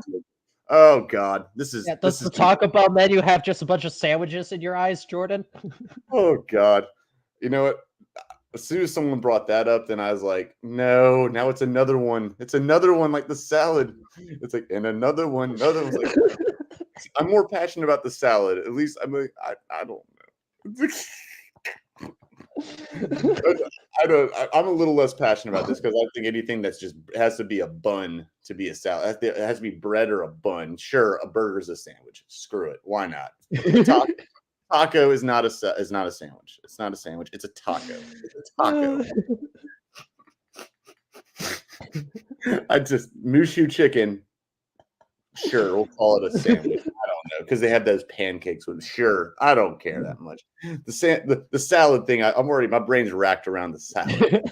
Speaker 1: Oh, God. Does the
Speaker 2: Taco Bell menu have just a bunch of sandwiches in your eyes, Jordan?
Speaker 1: Oh, God. You know what? As soon as someone brought that up, then I was like, no, now it's another one. It's another one like the salad. It's like, and another one. Like, I'm more passionate about the salad. At least I'm like, I don't know. I'm a little less passionate about this because I think anything that's just has to be a bun to be a salad. It has to be bread or a bun. Sure, a burger's a sandwich. Screw it. Why not? Taco is not a sandwich. It's not a sandwich. It's a taco. It's a taco. I just Mushu chicken. Sure, we'll call it a sandwich. I don't know because they have those pancakes with. Sure, I don't care that much. The salad thing. My brain's racked around the salad.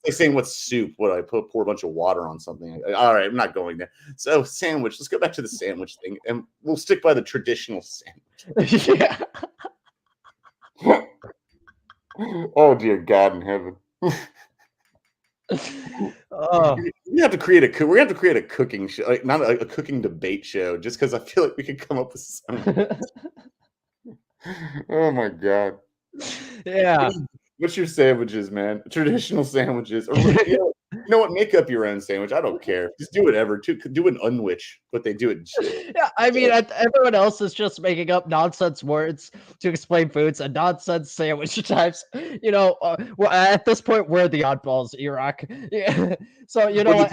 Speaker 1: They're saying what's soup? What I pour a bunch of water on something? All right, I'm not going there. So sandwich. Let's go back to the sandwich thing, and we'll stick by the traditional sandwich.
Speaker 2: Yeah.
Speaker 1: Oh dear God in heaven. We have to create a cooking show, like not a cooking debate show, just because I feel like we could come up with something. Oh my God.
Speaker 2: Yeah.
Speaker 1: What's your sandwiches, man? Traditional sandwiches. Or, you know what? Make up your own sandwich. I don't care. Just do whatever. Do an unwich, but they do it.
Speaker 2: Yeah, I mean, everyone else is just making up nonsense words to explain foods and nonsense sandwich types. At this point, we're the oddballs, Iraq. Yeah. So you know what?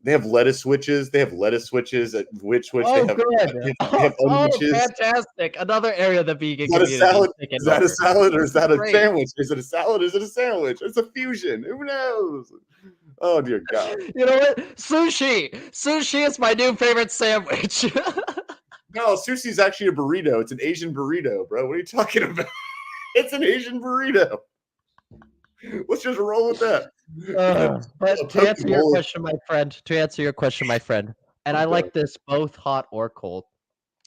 Speaker 1: They have lettuce switches. They have lettuce switches at which
Speaker 2: they have fantastic! Another area of the vegan community.
Speaker 1: Is that a salad or is that a sandwich? Is it a salad? Is it a sandwich? It's a fusion. Who knows? Oh dear God!
Speaker 2: You know what? Sushi. Sushi is my new favorite sandwich.
Speaker 1: No, sushi is actually a burrito. It's an Asian burrito, bro. What are you talking about? It's an Asian burrito. Let's just roll with that.
Speaker 2: But to answer your question, my friend, and I like this both hot or cold.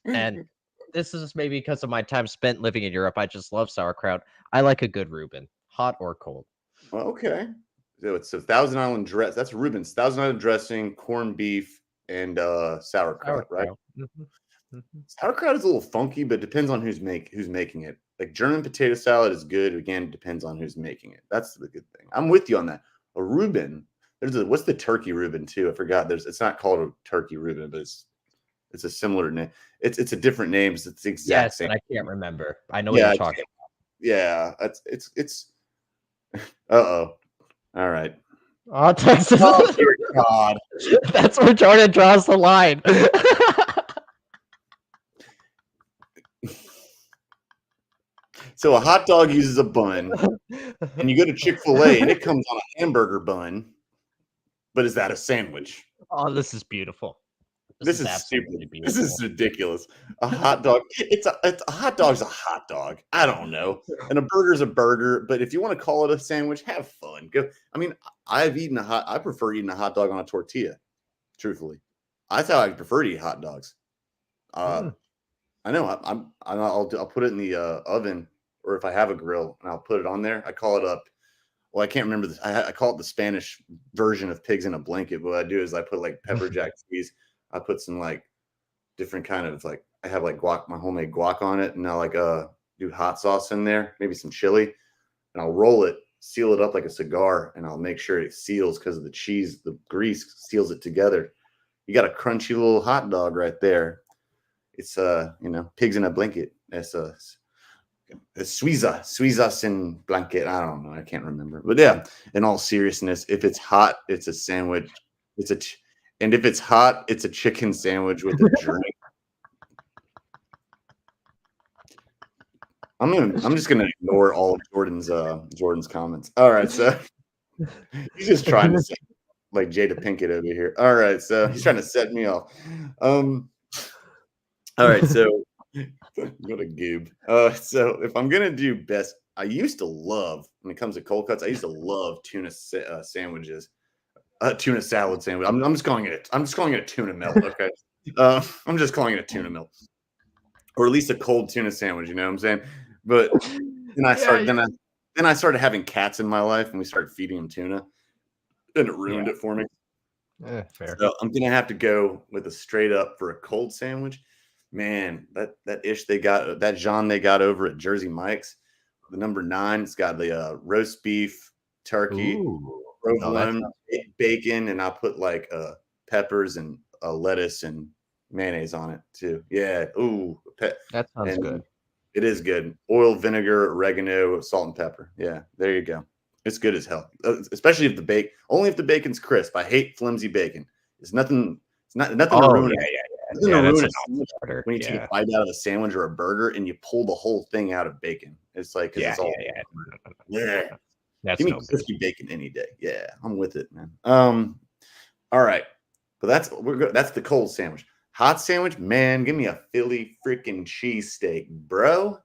Speaker 2: And this is maybe because of my time spent living in Europe. I just love sauerkraut. I like a good Reuben, hot or cold.
Speaker 1: Well, okay. So it's a Thousand Island dress. That's Reuben's Thousand Island dressing, corned beef, and sauerkraut, right? Mm-hmm. Mm-hmm. Sauerkraut is a little funky, but it depends on who's making it. like German potato salad is good. Again, it depends on who's making it. That's the good thing. I'm with you on that. A Reuben, what's the turkey Reuben too? I forgot. It's not called a turkey Reuben, but it's a similar name. It's a different name. It's the exact same.
Speaker 2: And I can't remember. I know what
Speaker 1: Yeah,
Speaker 2: you're talking
Speaker 1: yeah. It's. Uh-oh. All right.
Speaker 2: about. Oh, Texas.
Speaker 1: Oh, dear God.
Speaker 2: That's where Jordan draws the line.
Speaker 1: So a hot dog uses a bun, and you go to Chick-fil-A, and it comes on a hamburger bun. But is that a sandwich?
Speaker 2: Oh, this is beautiful.
Speaker 1: This is
Speaker 2: absolutely
Speaker 1: stupid.
Speaker 2: beautiful.
Speaker 1: This is ridiculous. A hot dog. It's a hot dog's a hot dog. I don't know. And a burger's a burger. But if you want to call it a sandwich, have fun. Go. I mean, I prefer eating a hot dog on a tortilla. Truthfully, that's how I prefer to eat hot dogs. I know. I'll put it in the oven, or if I have a grill, and I'll put it on there. I call it up. Well, I can't remember this. I call it the Spanish version of pigs in a blanket. What I do is I put like pepper jack cheese. I put some like different kind of like I have like guac, my homemade guac on it, and I'll like do hot sauce in there, maybe some chili, and I'll roll it, seal it up like a cigar, and I'll make sure it seals because of the cheese, the grease seals it together. You got a crunchy little hot dog right there. It's pigs in a blanket. It's Suizas in blanket. I don't know. I can't remember. But yeah, in all seriousness, if it's hot, it's a sandwich. And if it's hot, it's a chicken sandwich with a drink. I'm just gonna ignore all of Jordan's comments. All right, so he's just trying to say like Jada Pinkett over here. All right, so he's trying to set me off. All right, so what a goob. So if I'm gonna do best, I used to love when it comes to cold cuts. I used to love tuna sandwiches. Tuna salad sandwich. I'm just calling it. I'm just calling it a tuna melt. Okay. I'm just calling it a tuna melt, or at least a cold tuna sandwich. You know what I'm saying? But then I started having cats in my life, and we started feeding them tuna, and it ruined it for me.
Speaker 2: Fair.
Speaker 1: So I'm gonna have to go with a straight up for a cold sandwich. Man, that ish they got that Jean they got over at Jersey Mike's, the number 9. It's got the roast beef, turkey. Provolone, bacon, and I'll put like peppers and lettuce and mayonnaise on it too. Yeah. Ooh,
Speaker 2: that sounds good.
Speaker 1: It is good. Oil, vinegar, oregano, salt, and pepper. Yeah, there you go. It's good as hell. Especially if only if the bacon's crisp. I hate flimsy bacon. It's nothing. It's nothing to ruin it. Nothing to ruin it when you take a bite out of a sandwich or a burger and you pull the whole thing out of bacon. It's like it's all
Speaker 2: That's
Speaker 1: give me crispy bacon any day. Yeah, I'm with it, man. All right, but that's the cold sandwich. Hot sandwich, man. Give me a Philly freaking cheesesteak, bro.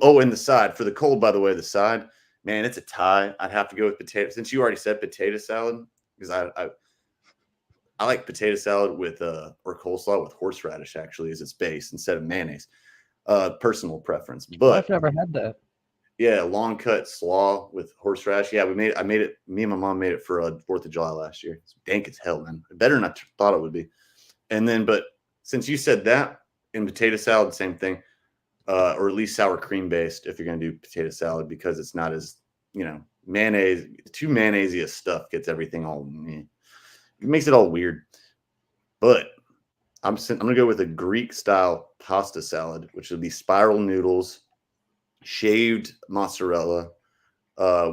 Speaker 1: Oh, and the side for the cold, by the way, the side, man, it's a tie. I'd have to go with potato. Since you already said potato salad, because I like potato salad with or coleslaw with horseradish actually as its base instead of mayonnaise. Personal preference, but
Speaker 2: I've never had that.
Speaker 1: Yeah, long cut slaw with horseradish. Yeah, I made it. Me and my mom made it for 4th of July last year. It's dank as hell, man. Better than I thought it would be. And then, but since you said that, in potato salad, same thing, or at least sour cream based if you're gonna do potato salad because it's not as mayonnaise. Too mayonnaisey of stuff gets everything all. It makes it all weird. But I'm gonna go with a Greek style pasta salad, which would be spiral noodles, shaved mozzarella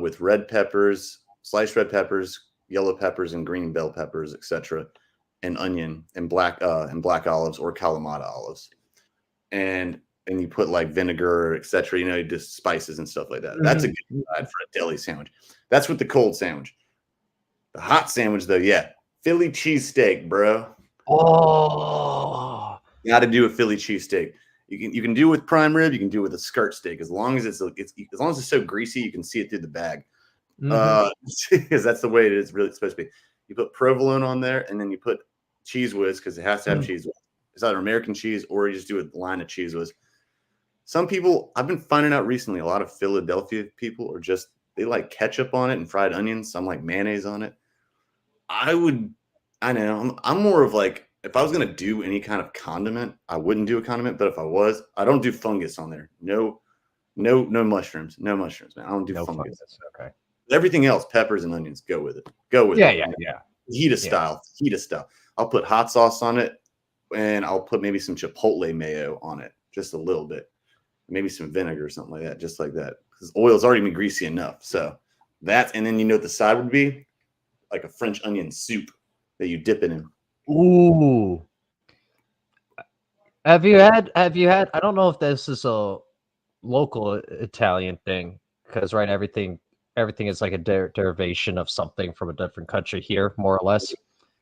Speaker 1: with red peppers, sliced red peppers, yellow peppers, and green bell peppers, etc., and onion and black olives or Kalamata olives, and you put like vinegar, etc. Just spices and stuff like that. That's a good side for a deli sandwich. That's with the cold sandwich. The hot sandwich, though, yeah, Philly cheesesteak, bro.
Speaker 2: Oh,
Speaker 1: got to do a Philly cheesesteak. You can do it with prime rib. You can do it with a skirt steak as long as it's so greasy you can see it through the bag. Because that's the way it is really supposed to be. You put provolone on there, and then you put cheese whiz because it has to have cheese whiz. It's either American cheese or you just do a line of cheese whiz. Some people I've been finding out recently, a lot of Philadelphia people they like ketchup on it and fried onions. Some like mayonnaise on it. I know I'm more of like, if I was going to do any kind of condiment, I wouldn't do a condiment. But if I was, I don't do fungus on there. No No mushrooms. No mushrooms, man. I don't do
Speaker 2: No
Speaker 1: fungus.
Speaker 2: fungus. Okay.
Speaker 1: Everything else, peppers and onions, go with it. Go with
Speaker 2: Yeah,
Speaker 1: it.
Speaker 2: yeah.
Speaker 1: Fajita style. Fajita style. I'll put hot sauce on it, and I'll put maybe some chipotle mayo on it, just a little bit. Maybe some vinegar or something like that, just like that. Because oil's already been greasy enough. So that, and then you know what the side would be? Like a French onion soup that you dip it in.
Speaker 2: Ooh. Have you had? I don't know if this is a local Italian thing, because right, everything is like a derivation of something from a different country here, more or less.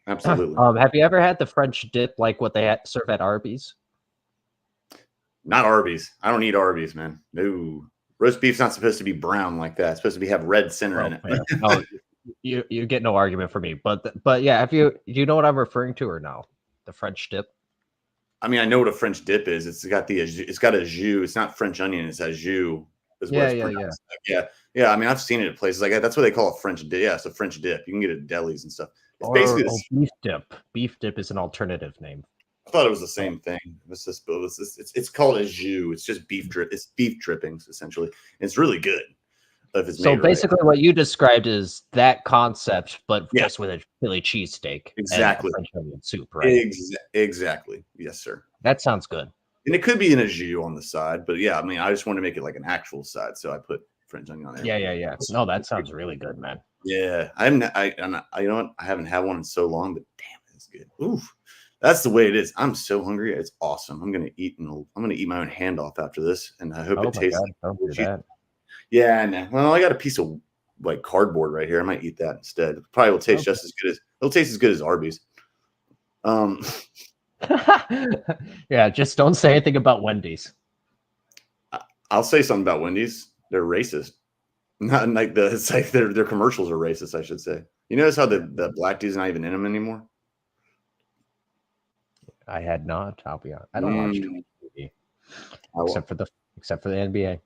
Speaker 1: Absolutely.
Speaker 2: Have you ever had the French dip like what they serve at Arby's?
Speaker 1: Not Arby's. I don't eat Arby's, man. No. Roast beef's not supposed to be brown like that. It's supposed to have red center in it.
Speaker 2: No, you get no argument from me. But yeah, do you know what I'm referring to or no? The French dip.
Speaker 1: I mean, I know what a French dip is. It's got a jus. It's not French onion. It's a jus. Yeah. I mean, I've seen it at places like that. That's what they call a French dip. Yeah, it's a French dip. You can get it at delis and stuff. It's basically
Speaker 2: beef dip. Beef dip is an alternative name.
Speaker 1: I thought it was the same thing. It's called a jus. It's just beef drip. It's beef drippings essentially. It's really good. If it's
Speaker 2: so basically, what you described is that concept, but just with a Philly cheesesteak.
Speaker 1: Exactly.
Speaker 2: And French onion soup, right?
Speaker 1: Exactly. Yes, sir.
Speaker 2: That sounds good.
Speaker 1: And it could be in a jus on the side, but yeah, I mean, I just want to make it like an actual side, so I put French onion on there.
Speaker 2: Yeah. No, that sounds really good, man.
Speaker 1: Yeah, you know what? I haven't had one in so long, but damn, it's good. Oof. That's the way it is. I'm so hungry. It's awesome. I'm gonna eat my own hand off after this, and I hope it tastes.
Speaker 2: Don't do that.
Speaker 1: Yeah, I know. Well, I got a piece of like cardboard right here. I might eat that instead. It probably will taste just as good it'll taste as good as Arby's.
Speaker 2: Yeah, just don't say anything about Wendy's.
Speaker 1: I'll say something about Wendy's. They're racist. Not like it's like their commercials are racist, I should say. You notice how the black dude's not even in them anymore?
Speaker 2: I had not. I'll be honest. I don't watch TV except for the NBA.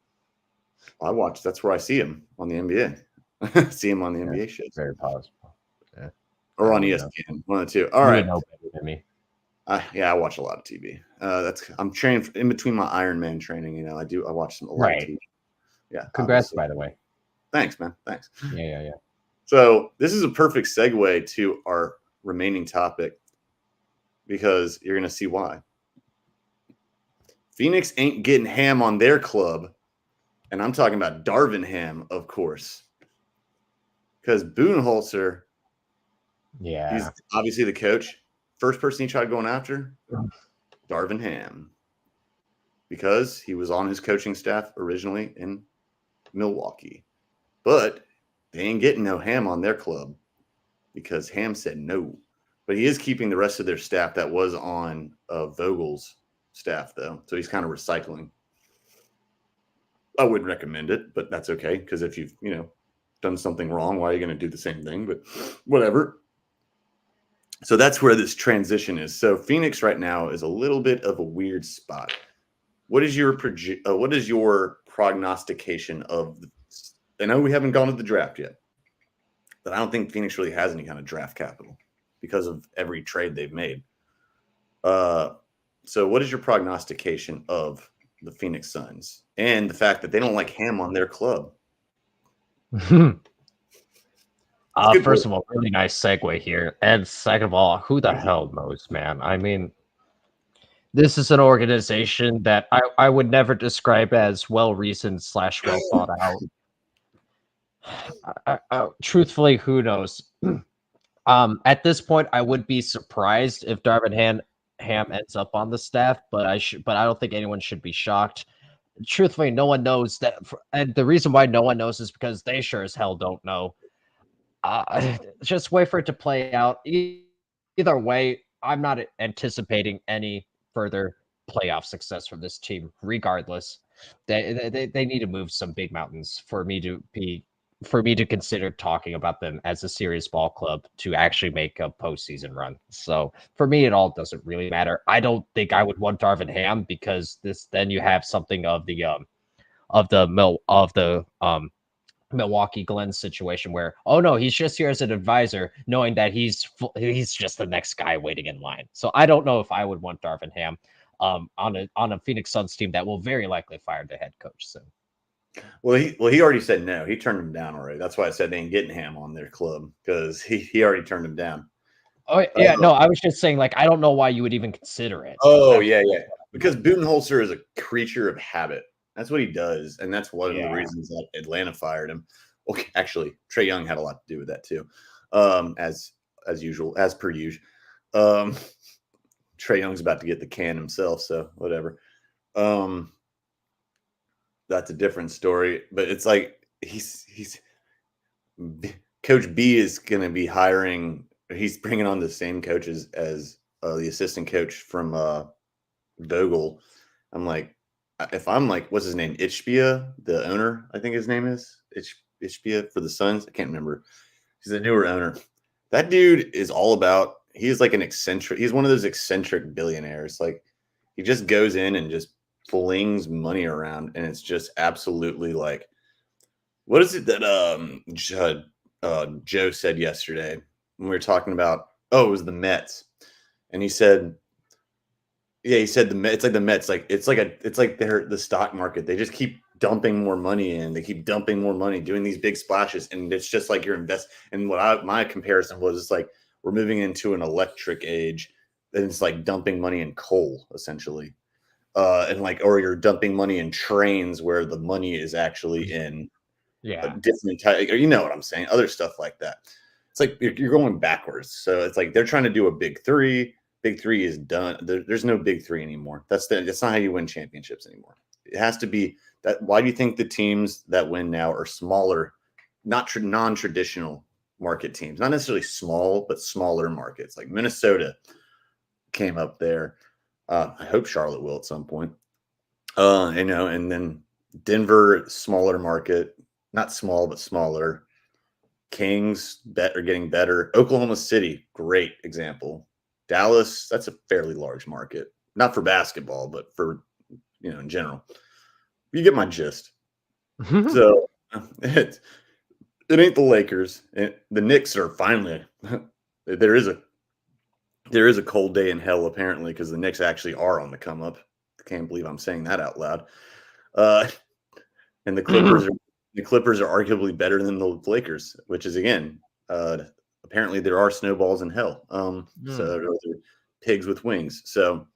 Speaker 1: I watch. That's where I see him on the NBA. See him on the NBA shows.
Speaker 2: Very possible. Yeah.
Speaker 1: Or on ESPN. One of the two. All right.
Speaker 2: Know better than me.
Speaker 1: Yeah, I watch a lot of TV. I'm trained in between my Ironman training. You know, I watch a lot of TV. Yeah.
Speaker 2: Congrats, by the way.
Speaker 1: Thanks, man. Thanks.
Speaker 2: Yeah.
Speaker 1: So this is a perfect segue to our remaining topic, because you're going to see why. Phoenix ain't getting ham on their club. And I'm talking about Darvin Ham, of course. Because Budenholzer, he's obviously the coach. First person he tried going after, Darvin Ham. Because he was on his coaching staff originally in Milwaukee. But they ain't getting no Ham on their club because Ham said no. But he is keeping the rest of their staff that was on Vogel's staff, though. So he's kind of recycling. I wouldn't recommend it, but that's okay. Because if you've, done something wrong, why are you going to do the same thing? But whatever. So that's where this transition is. So Phoenix right now is a little bit of a weird spot. What is your prognostication of I know we haven't gone to the draft yet, but I don't think Phoenix really has any kind of draft capital because of every trade they've made. So what is your prognostication of the Phoenix Suns and the fact that they don't like Ham on their club?
Speaker 2: First of all, really nice segue here. And second of all, who the hell knows, man? I mean, this is an organization that I would never describe as well-reasoned / well thought out. Truthfully, who knows? At this point, I would be surprised if Darvin Ham ends up on the staff, but I don't think anyone should be shocked. Truthfully, no one knows that, and the reason why no one knows is because they sure as hell don't know. Just wait for it to play out. Either way, I'm not anticipating any further playoff success from this team. Regardless, they need to move some big mountains for me to consider talking about them as a serious ball club to actually make a postseason run. So for me, it all doesn't really matter. I don't think I would want Darvin Ham because then you have something of the Milwaukee Glenn situation where, oh no, he's just here as an advisor, knowing that he's just the next guy waiting in line. So I don't know if I would want Darvin Ham on a Phoenix Suns team that will very likely fire the head coach soon.
Speaker 1: Well, he already said no. He turned him down already. That's why I said they ain't getting him on their club because he already turned him down.
Speaker 2: Oh yeah, no, I was just saying like I don't know why you would even consider it.
Speaker 1: Oh yeah. Because Budenholzer is a creature of habit. That's what he does, and that's one of the reasons that Atlanta fired him. Okay, actually, Trae Young had a lot to do with that too, as usual, as per usual. Trae Young's about to get the can himself, so whatever. That's a different story, but it's like he's Coach B is going to be hiring. He's bringing on the same coaches as the assistant coach from Vogel. I'm like, if I'm like, what's his name? Ichbia, the owner, I think his name is Ichbia for the Suns. I can't remember. He's a newer owner. That dude is all about. He's like an eccentric. He's one of those eccentric billionaires. Like he just goes in and just flings money around, and it's just absolutely like, what is it that Joe said yesterday when we were talking about? Oh, it was the Mets, and he said, yeah, he said the Mets. It's like the Mets. Like it's like they're the stock market. They just keep dumping more money in. They keep dumping more money, doing these big splashes, and it's just like you're invest. And my comparison was, it's like we're moving into an electric age, and it's like dumping money in coal essentially. And like, or you're dumping money in trains where the money is actually in a different type, or you know what I'm saying, other stuff like that. It's like you're going backwards. So it's like they're trying to do a big three. Big three is done. There's no big three anymore. That's not how you win championships anymore. It has to be that. Why do you think the teams that win now are smaller, not non-traditional market teams? Not necessarily small, but smaller markets. Like Minnesota came up there. I hope Charlotte will at some point. And then Denver, smaller market, not small, but smaller. Kings are getting better. Oklahoma City, great example. Dallas, that's a fairly large market, not for basketball, but for, in general. You get my gist. So it ain't the Lakers. The Knicks are finally there is a cold day in hell apparently, because the Knicks actually are on the come up. I can't believe I'm saying that out loud. And the Clippers are arguably better than the Lakers, which is again, apparently there are snowballs in hell. So those are pigs with wings. So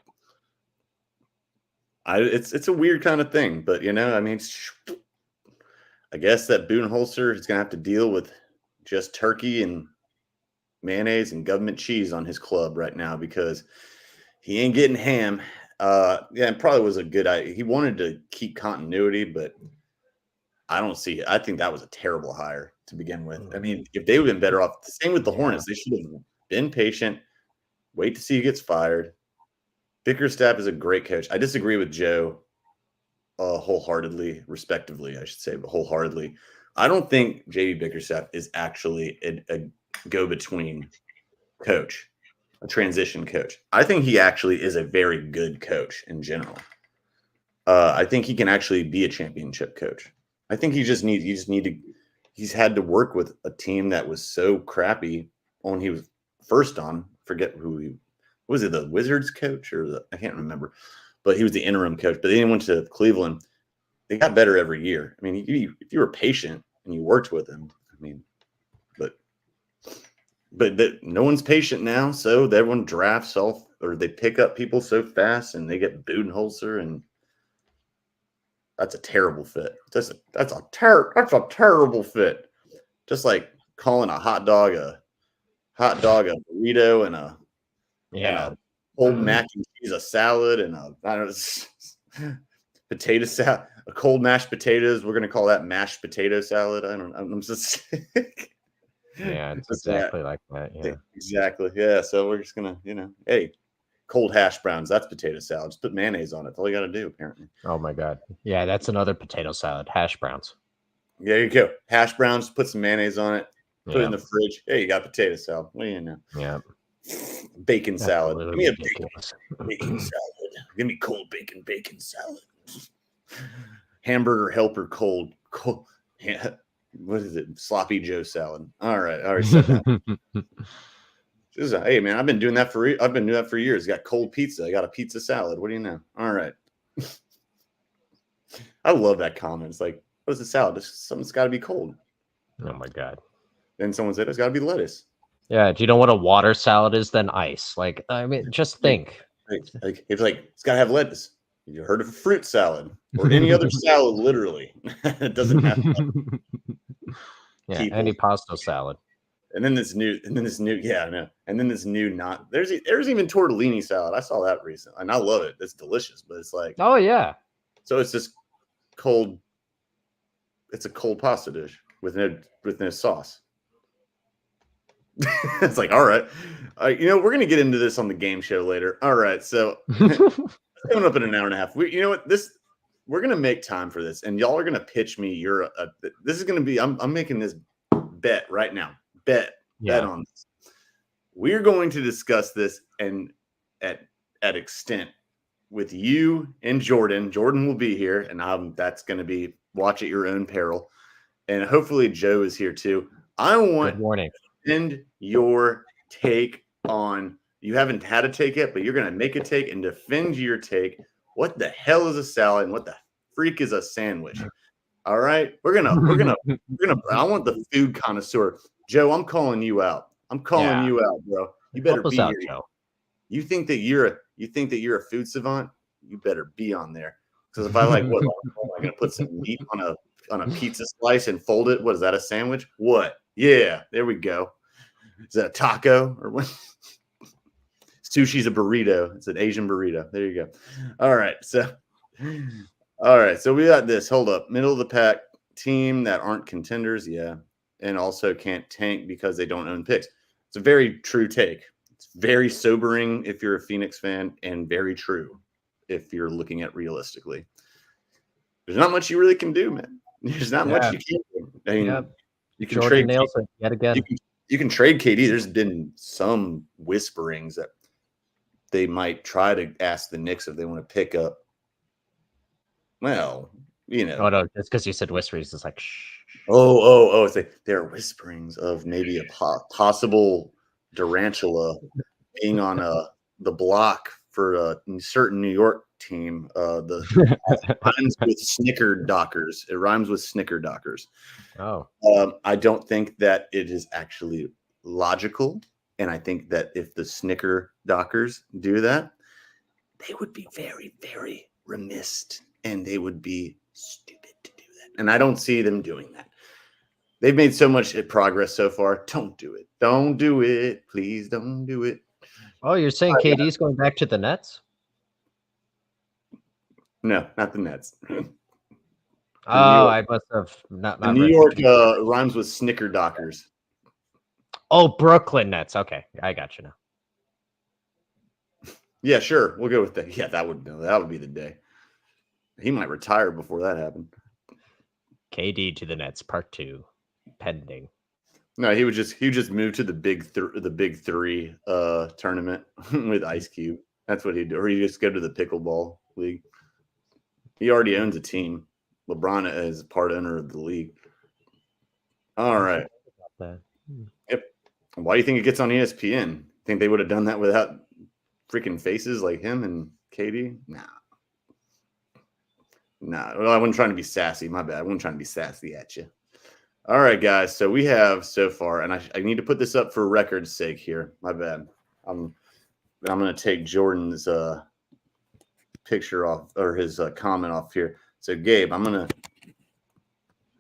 Speaker 1: it's a weird kind of thing, but I mean, I guess that Budenholzer is gonna have to deal with just turkey and mayonnaise and government cheese on his club right now, because he ain't getting ham. It probably was a good idea. He wanted to keep continuity, but I don't see it. I think that was a terrible hire to begin with. I mean, if they would have been better off, the same with the Hornets. They should have been patient, wait to see who gets fired. Bickerstaff is a great coach. I disagree with Joe wholeheartedly, respectively, I should say, but wholeheartedly. I don't think JB Bickerstaff is actually a go-between coach, a transition coach. I think he actually is a very good coach in general. I think he can actually be a championship coach. I think he's had to work with a team that was so crappy when he was first on. Forget who he was. It the Wizards coach or I can't remember, but he was the interim coach. But then he went to Cleveland. They got better every year. I mean, if you were patient and you worked with him, I mean, but no one's patient now. So everyone drafts off, or they pick up people so fast, and they get Budenholzer, and that's a terrible fit. That's a terrible fit. Just like calling a hot dog a burrito and a cold mac and cheese a salad and potato salad, a cold mashed potatoes. We're gonna call that mashed potato salad. I'm just
Speaker 2: yeah, it's exactly like that. Yeah,
Speaker 1: exactly. Yeah. So we're just gonna, hey, cold hash browns. That's potato salad. Just put mayonnaise on it. That's all you got to do, apparently.
Speaker 2: Oh my god. Yeah, that's another potato salad. Hash browns.
Speaker 1: There you go. Hash browns. Put some mayonnaise on it. Put it in the fridge. Hey, you got potato salad. What do you know?
Speaker 2: Yeah.
Speaker 1: Bacon salad. Give me a bacon salad. Give me cold bacon salad. Hamburger helper cold. What is it? Sloppy Joe salad. All right. All right. Hey man, I've been doing that for years. Got cold pizza. I got a pizza salad. What do you know? All right. I love that comment. It's like, What is a salad? Something's got to be cold.
Speaker 2: Oh my god.
Speaker 1: Then someone said it's got to be lettuce.
Speaker 2: Yeah. Do you know what a water salad is? Then ice. Like, I mean, just think.
Speaker 1: It's got to have lettuce. You heard of a fruit salad or any other salad? Literally, it doesn't have.
Speaker 2: Yeah, antipasto salad.
Speaker 1: And then this new, yeah, I know. And then this new, there's even tortellini salad. I saw that recently, and I love it. It's delicious, but it's like,
Speaker 2: oh yeah.
Speaker 1: So it's just cold. It's a cold pasta dish with no sauce. It's like, all right, we're gonna get into this on the game show later. All right, so coming up in an hour and a half. You know what? We're gonna make time for this, and y'all are gonna pitch me. This is gonna be. I'm making this bet right now. Bet on this. We're going to discuss this and at extent with you and Jordan. Jordan will be here, and that's going to be watch at your own peril. And hopefully Joe is here too. I want to defend your take on. You haven't had a take yet, but you're going to make a take and defend your take. What the hell is a salad, and what the freak is a sandwich? All right, we're gonna. I want the food connoisseur. Joe, I'm calling you out. I'm calling you out, bro. You better be here. Joe. You think that you're a food savant? You better be on there. Because if I am I gonna put some meat on a pizza slice and fold it? What is that? A sandwich? What? Yeah, there we go. Is that a taco or what? Sushi's a burrito. It's an Asian burrito. There you go. All right, so we got this. Hold up, middle of the pack team that aren't contenders. Yeah. And also can't tank because they don't own picks. It's a very true take. It's very sobering if you're a Phoenix fan, and very true if you're looking at realistically. There's not much you really can do, man. There's not much you can do. I mean, you can
Speaker 2: Jordan nails it yet again.
Speaker 1: You can trade KD. There's been some whisperings that they might try to ask the Knicks if they want to pick up. Well,
Speaker 2: Oh no, just because you said whisperings, it's like shh.
Speaker 1: Oh! It's like there are whisperings of maybe a possible Durantula being on the block for a certain New York team. It rhymes with Snickerdockers. It rhymes with Snickerdockers.
Speaker 2: Oh,
Speaker 1: I don't think that it is actually logical, and I think that if the Snickerdockers do that, they would be very, very remiss, and they would be stupid to do that. And I don't see them doing that. They've made so much progress so far. Don't do it. Don't do it. Please don't do it.
Speaker 2: Oh, you're saying KD's going back to the Nets?
Speaker 1: No, not the Nets.
Speaker 2: I must have not.
Speaker 1: New York rhymes with Snickerdockers.
Speaker 2: Oh, Brooklyn Nets. Okay, I got you now.
Speaker 1: Yeah, sure. We'll go with that. Yeah, that would be the day. He might retire before that happened.
Speaker 2: KD to the Nets, part 2. Pending.
Speaker 1: No, he would just move to the big three tournament with Ice Cube. That's what he'd do. Or he'd just go to the pickleball league. He already owns a team. LeBron is part owner of the league. All right. Yep. Why do you think it gets on ESPN? Think they would have done that without freaking faces like him and KD? Nah. Well, I wasn't trying to be sassy. My bad. I wasn't trying to be sassy at you. All right, guys. So we have so far, and I need to put this up for record's sake here. My bad. I'm going to take Jordan's picture off, or his comment off here. So Gabe, I'm going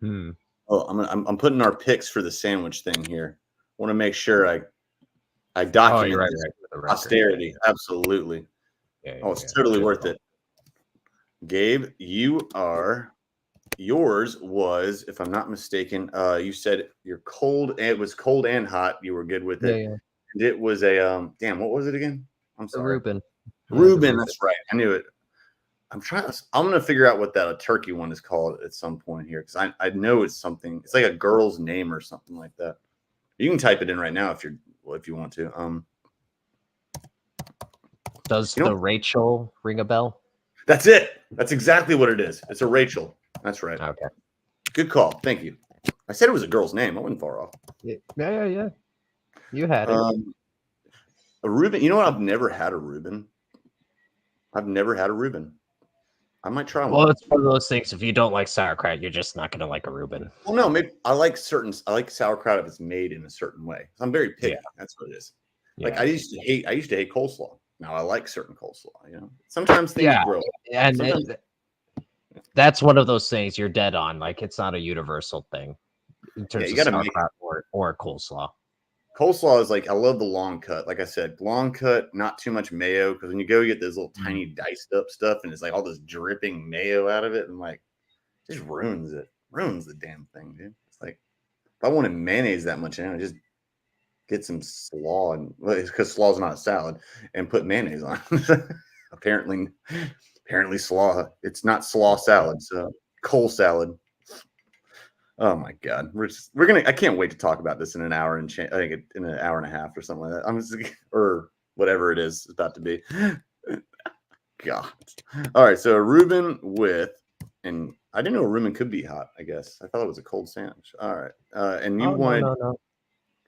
Speaker 1: to. I'm putting our picks for the sandwich thing here. I want to make sure I document posterity. Absolutely. It's totally worth it. Gabe, yours was, if I'm not mistaken, you said you're cold. It was cold and hot. You were good with it.
Speaker 2: Yeah.
Speaker 1: And it was a what was it again? I'm sorry.
Speaker 2: Reuben.
Speaker 1: That's right. I knew it. I'm going to figure out what that turkey one is called at some point here, because I know it's something. It's like a girl's name or something like that. You can type it in right now if you want to.
Speaker 2: Does the Rachel ring a bell?
Speaker 1: That's it. That's exactly what it is. It's a Rachel. That's right.
Speaker 2: Okay.
Speaker 1: Good call. Thank you. I said it was a girl's name. I wasn't far off.
Speaker 2: Yeah. You had it.
Speaker 1: A Reuben. You know what? I've never had a Reuben. I might try one.
Speaker 2: Well, it's one of those things. If you don't like sauerkraut, you're just not gonna like a Reuben.
Speaker 1: Well, no, maybe I like sauerkraut if it's made in a certain way. I'm very picky.
Speaker 2: Yeah.
Speaker 1: That's what it is.
Speaker 2: Yeah.
Speaker 1: Like I used to hate coleslaw. Now I like certain coleslaw. You know, sometimes things
Speaker 2: Yeah,
Speaker 1: grow.
Speaker 2: and
Speaker 1: Sometimes,
Speaker 2: that's one of those things you're dead on. Like it's not a universal thing in terms
Speaker 1: you
Speaker 2: of
Speaker 1: got to make it.
Speaker 2: sauerkraut or coleslaw.
Speaker 1: Coleslaw is like I love the long cut. Like I said, long cut, not too much mayo. Because when you go, you get this little tiny diced up stuff, and it's like all this dripping mayo out of it, and like just ruins it. Ruins the damn thing, dude. It's like if I wanted mayonnaise that much in it, just get some slaw, and because slaw's not a salad, and put mayonnaise on. apparently slaw. It's not slaw salad, so cole salad. Oh my god, we're gonna. I can't wait to talk about this in an hour and I think in an hour and a half or something like that. I'm just or whatever it is it's about to be. God. All right, so a Reuben with, and I didn't know a Reuben could be hot. I guess I thought it was a cold sandwich. All right, and you wanted
Speaker 2: No.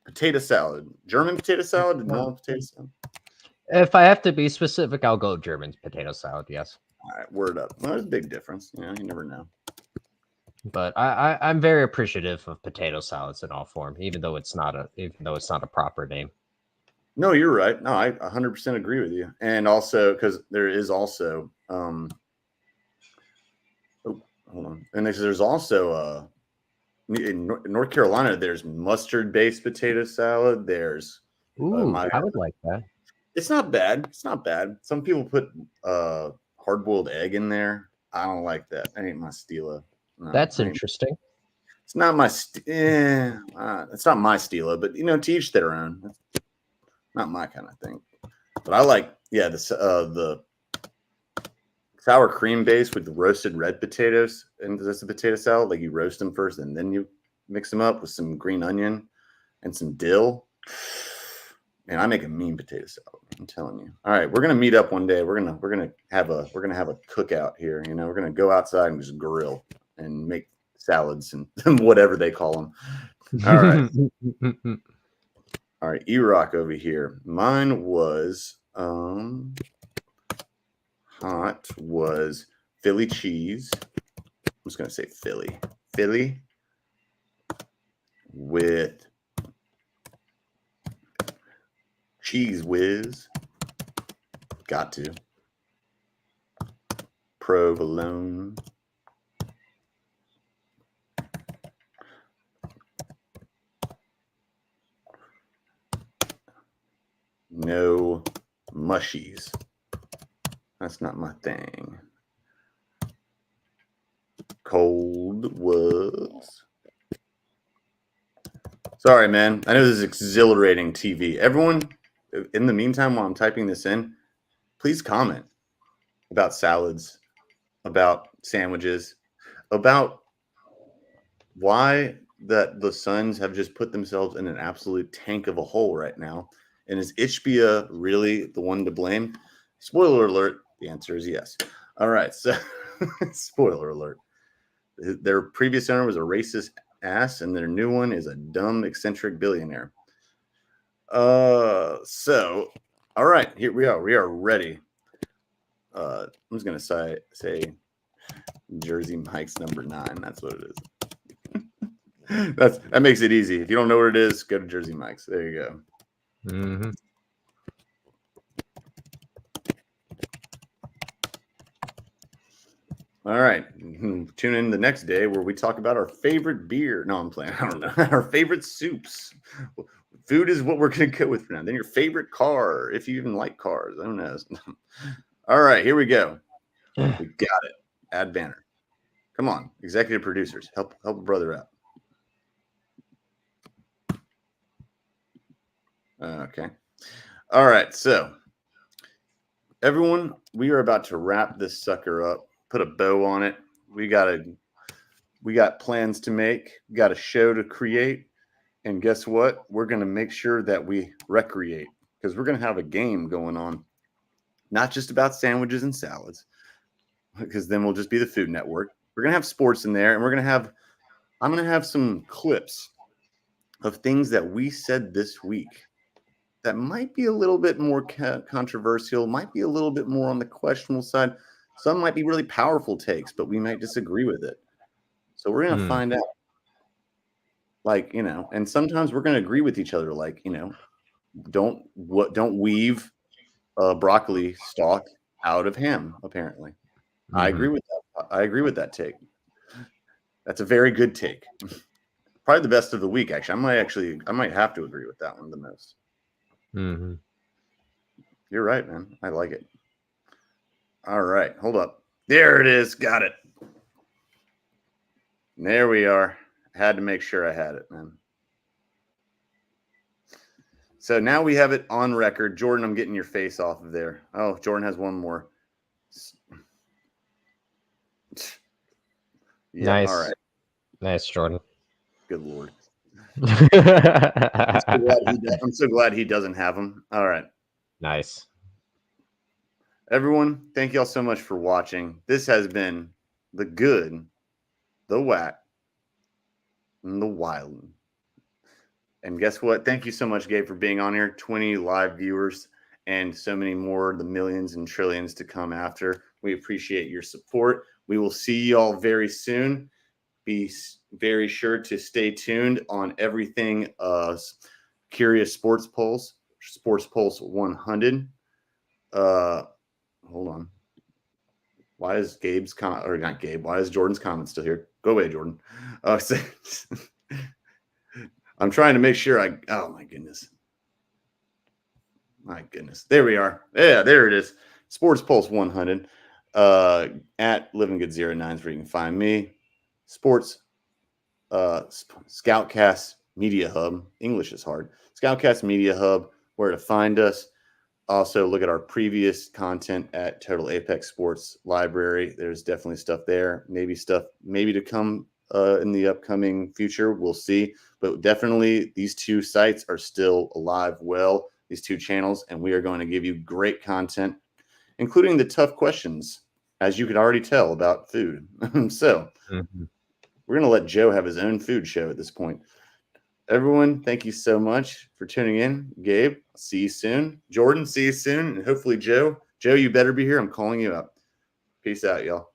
Speaker 1: potato salad, German potato salad, normal potato salad.
Speaker 2: If I have to be specific, I'll go German potato salad. Yes.
Speaker 1: All right, word up. Well, there's a big difference. You know, you never know.
Speaker 2: But I'm very appreciative of potato salads in all form, even though it's not a proper name.
Speaker 1: No, you're right. No, I 100% agree with you. And also because there is also hold on. And there's also in North Carolina, there's mustard-based potato salad. There's
Speaker 2: I would like that.
Speaker 1: It's not bad. It's not bad. Some people put hard-boiled egg in there. I don't like that. That ain't my stilo. No,
Speaker 2: That's interesting.
Speaker 1: It's not my it's not my stilo, but you know, to each their own. That's not my kind of thing. But I like, the sour cream base with the roasted red potatoes, and that's a potato salad. Like you roast them first, and then you mix them up with some green onion and some dill. And I make a mean potato salad. I'm telling you. All right, we're gonna meet up one day. We're gonna have a cookout here. You know, we're gonna go outside and just grill and make salads and whatever they call them. All right. All right, E-Rock over here. Mine was hot was Philly cheese. I'm just gonna say Philly with cheese whiz. Got to. Provolone. No mushies. That's not my thing. Cold was. Sorry, man. I know this is exhilarating TV. Everyone, in the meantime, while I'm typing this in, please comment about salads, about sandwiches, about why that the Suns have just put themselves in an absolute tank of a hole right now. And is Ishbia really the one to blame? Spoiler alert, the answer is yes. All right, so spoiler alert. Their previous owner was a racist ass, and their new one is a dumb, eccentric billionaire. So, all right, here we are. We are ready. I'm just gonna say Jersey Mike's number 9. That's what it is. That makes it easy. If you don't know what it is, go to Jersey Mike's. There you go.
Speaker 2: Mm-hmm.
Speaker 1: All right. Tune in the next day where we talk about our favorite beer. No, I'm playing. I don't know. Our favorite soups. Food is what we're going to go with for now. Then your favorite car, if you even like cars. I don't know. All right. Here we go. We got it. Add banner. Come on. Executive producers. Help a brother out. Okay. All right. So, everyone, we are about to wrap this sucker up. Put a bow on it. We got plans to make. We got a show to create. And guess what? We're going to make sure that we recreate because we're going to have a game going on. Not just about sandwiches and salads, because then we'll just be the Food Network. We're going to have sports in there, and I'm going to have some clips of things that we said this week that might be a little bit more controversial, might be a little bit more on the questionable side. Some might be really powerful takes, but we might disagree with it. So we're going to find out. Like, and sometimes we're going to agree with each other. Like, don't weave a broccoli stalk out of ham, apparently. I agree with that. I agree with that take. That's a very good take. Probably the best of the week, actually. I might have to agree with that one the most. You're right, man. I like it. All right. Hold up. There it is. Got it. There we are. Had to make sure I had it, man. So now we have it on record. Jordan, I'm getting your face off of there. Oh, Jordan has one more. Yeah,
Speaker 2: nice.
Speaker 1: All right.
Speaker 2: Nice, Jordan.
Speaker 1: Good Lord. I'm so glad he doesn't have them. All right.
Speaker 2: Nice.
Speaker 1: Everyone, thank you all so much for watching. This has been the good, the whack, and the wild. And guess what? Thank you so much, Gabe, for being on here. 20 live viewers and so many more, the millions and trillions to come after. We appreciate your support. We will see you all very soon. Be very sure to stay tuned on everything Curious Sports Pulse 100. Hold on. Why is Gabe's comment, or not Gabe? Why is Jordan's comment still here? Go away, Jordan. I'm trying to make sure oh my goodness. My goodness. There we are. Yeah, there it is. Sports Pulse 100 at LivingGood09 is where you can find me. Sports ScOutCast Media Hub. English is hard. ScOutCast Media Hub, where to find us. Also, look at our previous content at Total Apex Sports Library. There's definitely stuff there. Maybe to come in the upcoming future. We'll see. But definitely, these two sites are still alive well, these two channels, and we are going to give you great content, including the tough questions, as you can already tell, about food. So we're going to let Joe have his own food show at this point. Everyone, thank you so much for tuning in. Gabe, see you soon. Jordan, see you soon. And hopefully, Joe, you better be here. I'm calling you up. Peace out, y'all.